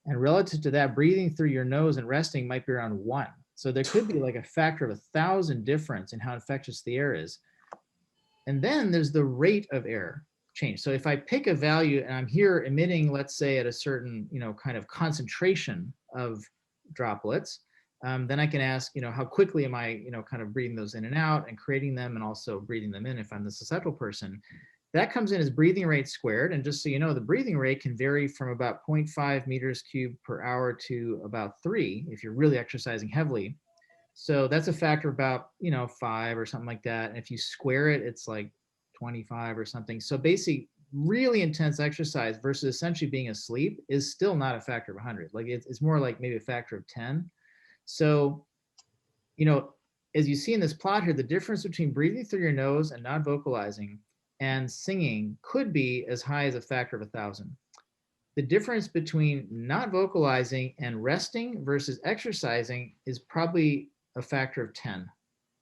And relative to that, breathing through your nose and resting might be around 1. So there could be like a factor of 1,000 difference in how infectious the air is. And then there's the rate of air change. So if I pick a value and I'm here emitting, let's say at a certain, kind of concentration of droplets, then I can ask, how quickly am I, kind of breathing those in and out and creating them and also breathing them in if I'm the susceptible person. That comes in as breathing rate squared. And just so you know, the breathing rate can vary from about 0.5 meters cubed per hour to about 3 if you're really exercising heavily. So that's a factor of about, 5 or something like that. And if you square it, it's like 25 or something. So basically, really intense exercise versus essentially being asleep is still not a factor of 100. Like it's more like maybe a factor of 10. So, as you see in this plot here, the difference between breathing through your nose and not vocalizing and singing could be as high as a factor of 1,000. The difference between not vocalizing and resting versus exercising is probably a factor of 10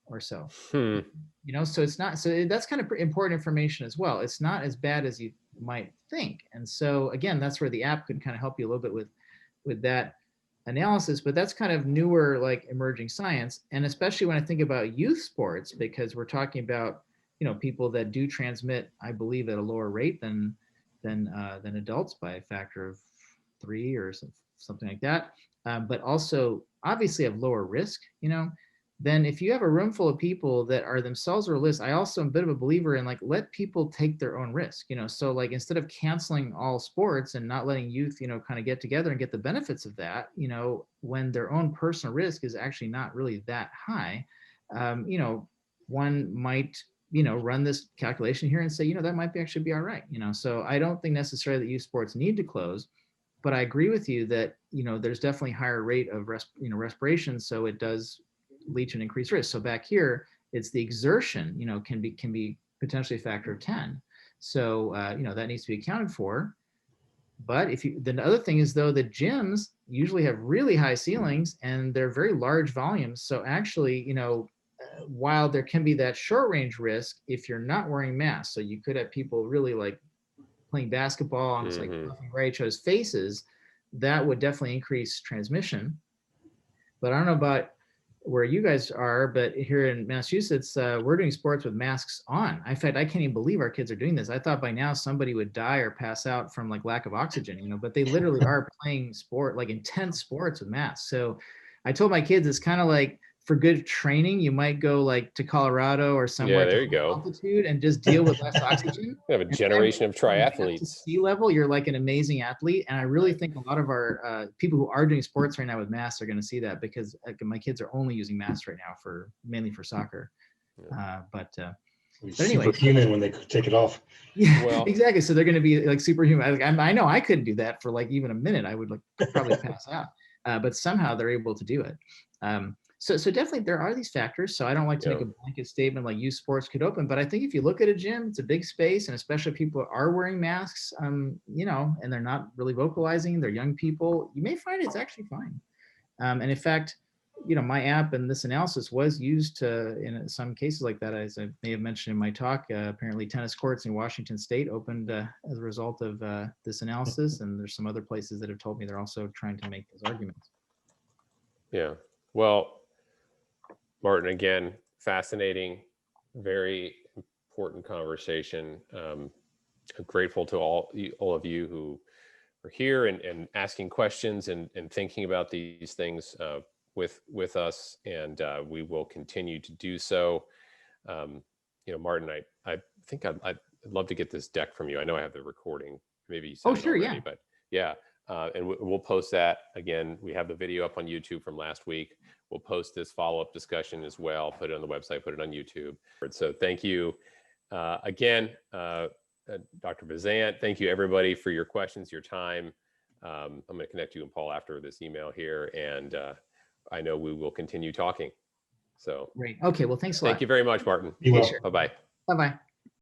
or so. So it's not, so that's kind of important information as well. It's not as bad as you might think. And so again, that's where the app could kind of help you a little bit with that analysis, but that's kind of newer, like emerging science. And especially when I think about youth sports, because we're talking about, people that do transmit, I believe, at a lower rate than adults by a factor of 3 or something like that. But also obviously have lower risk, then if you have a room full of people that are themselves or list, I also am a bit of a believer in like, let people take their own risk, so like instead of canceling all sports and not letting youth, kind of get together and get the benefits of that, when their own personal risk is actually not really that high, one might, run this calculation here and say, that might actually be all right, so I don't think necessarily that youth sports need to close, but I agree with you that, there's definitely higher rate of respiration, so it does lead to an increased risk. So back here, it's the exertion, can be potentially a factor of 10. So, that needs to be accounted for. But the other thing is though, the gyms usually have really high ceilings and they're very large volumes. So actually, while there can be that short range risk, if you're not wearing masks, so you could have people really like playing basketball, almost like puffing right each other's faces, that would definitely increase transmission. But I don't know about where you guys are, but here in Massachusetts, we're doing sports with masks on. In fact, I can't even believe our kids are doing this. I thought by now somebody would die or pass out from like lack of oxygen, but they literally are playing sport, like intense sports with masks. So I told my kids, it's kind of like for good training, you might go like to Colorado or somewhere there you go. altitude and just deal with less oxygen. We have a generation of triathletes. Sea level, you're like an amazing athlete, and I really think a lot of our people who are doing sports right now with masks are going to see that, because my kids are only using masks right now mainly for soccer. But anyway, superhuman when they take it off. Yeah, well, exactly. So they're going to be like superhuman. I know I couldn't do that for like even a minute. I would like probably pass out. But somehow they're able to do it. So definitely there are these factors. So I don't like to make a blanket statement like youth sports could open, but I think if you look at a gym, it's a big space, and especially if people are wearing masks, and they're not really vocalizing, they're young people, you may find it's actually fine. And in fact, my app and this analysis was used in some cases like that, as I may have mentioned in my talk. Apparently tennis courts in Washington State opened as a result of this analysis, and there's some other places that have told me they're also trying to make those arguments. Yeah, well, Martin, again, fascinating, very important conversation. I'm grateful to all of you who are here and asking questions and thinking about these things with us, and we will continue to do so. Martin, I think I'd love to get this deck from you. I know I have the recording. Maybe you said it already, but yeah. And we'll post that again. We have the video up on YouTube from last week. We'll post this follow-up discussion as well, put it on the website, put it on YouTube. So thank you again, Dr. Bazant. Thank you everybody for your questions, your time. I'm going to connect you and Paul after this email here, and I know we will continue talking. So Great. Okay. Well, thanks a lot. thank you very much, Martin. Be well. Sure. Bye-bye. Bye-bye.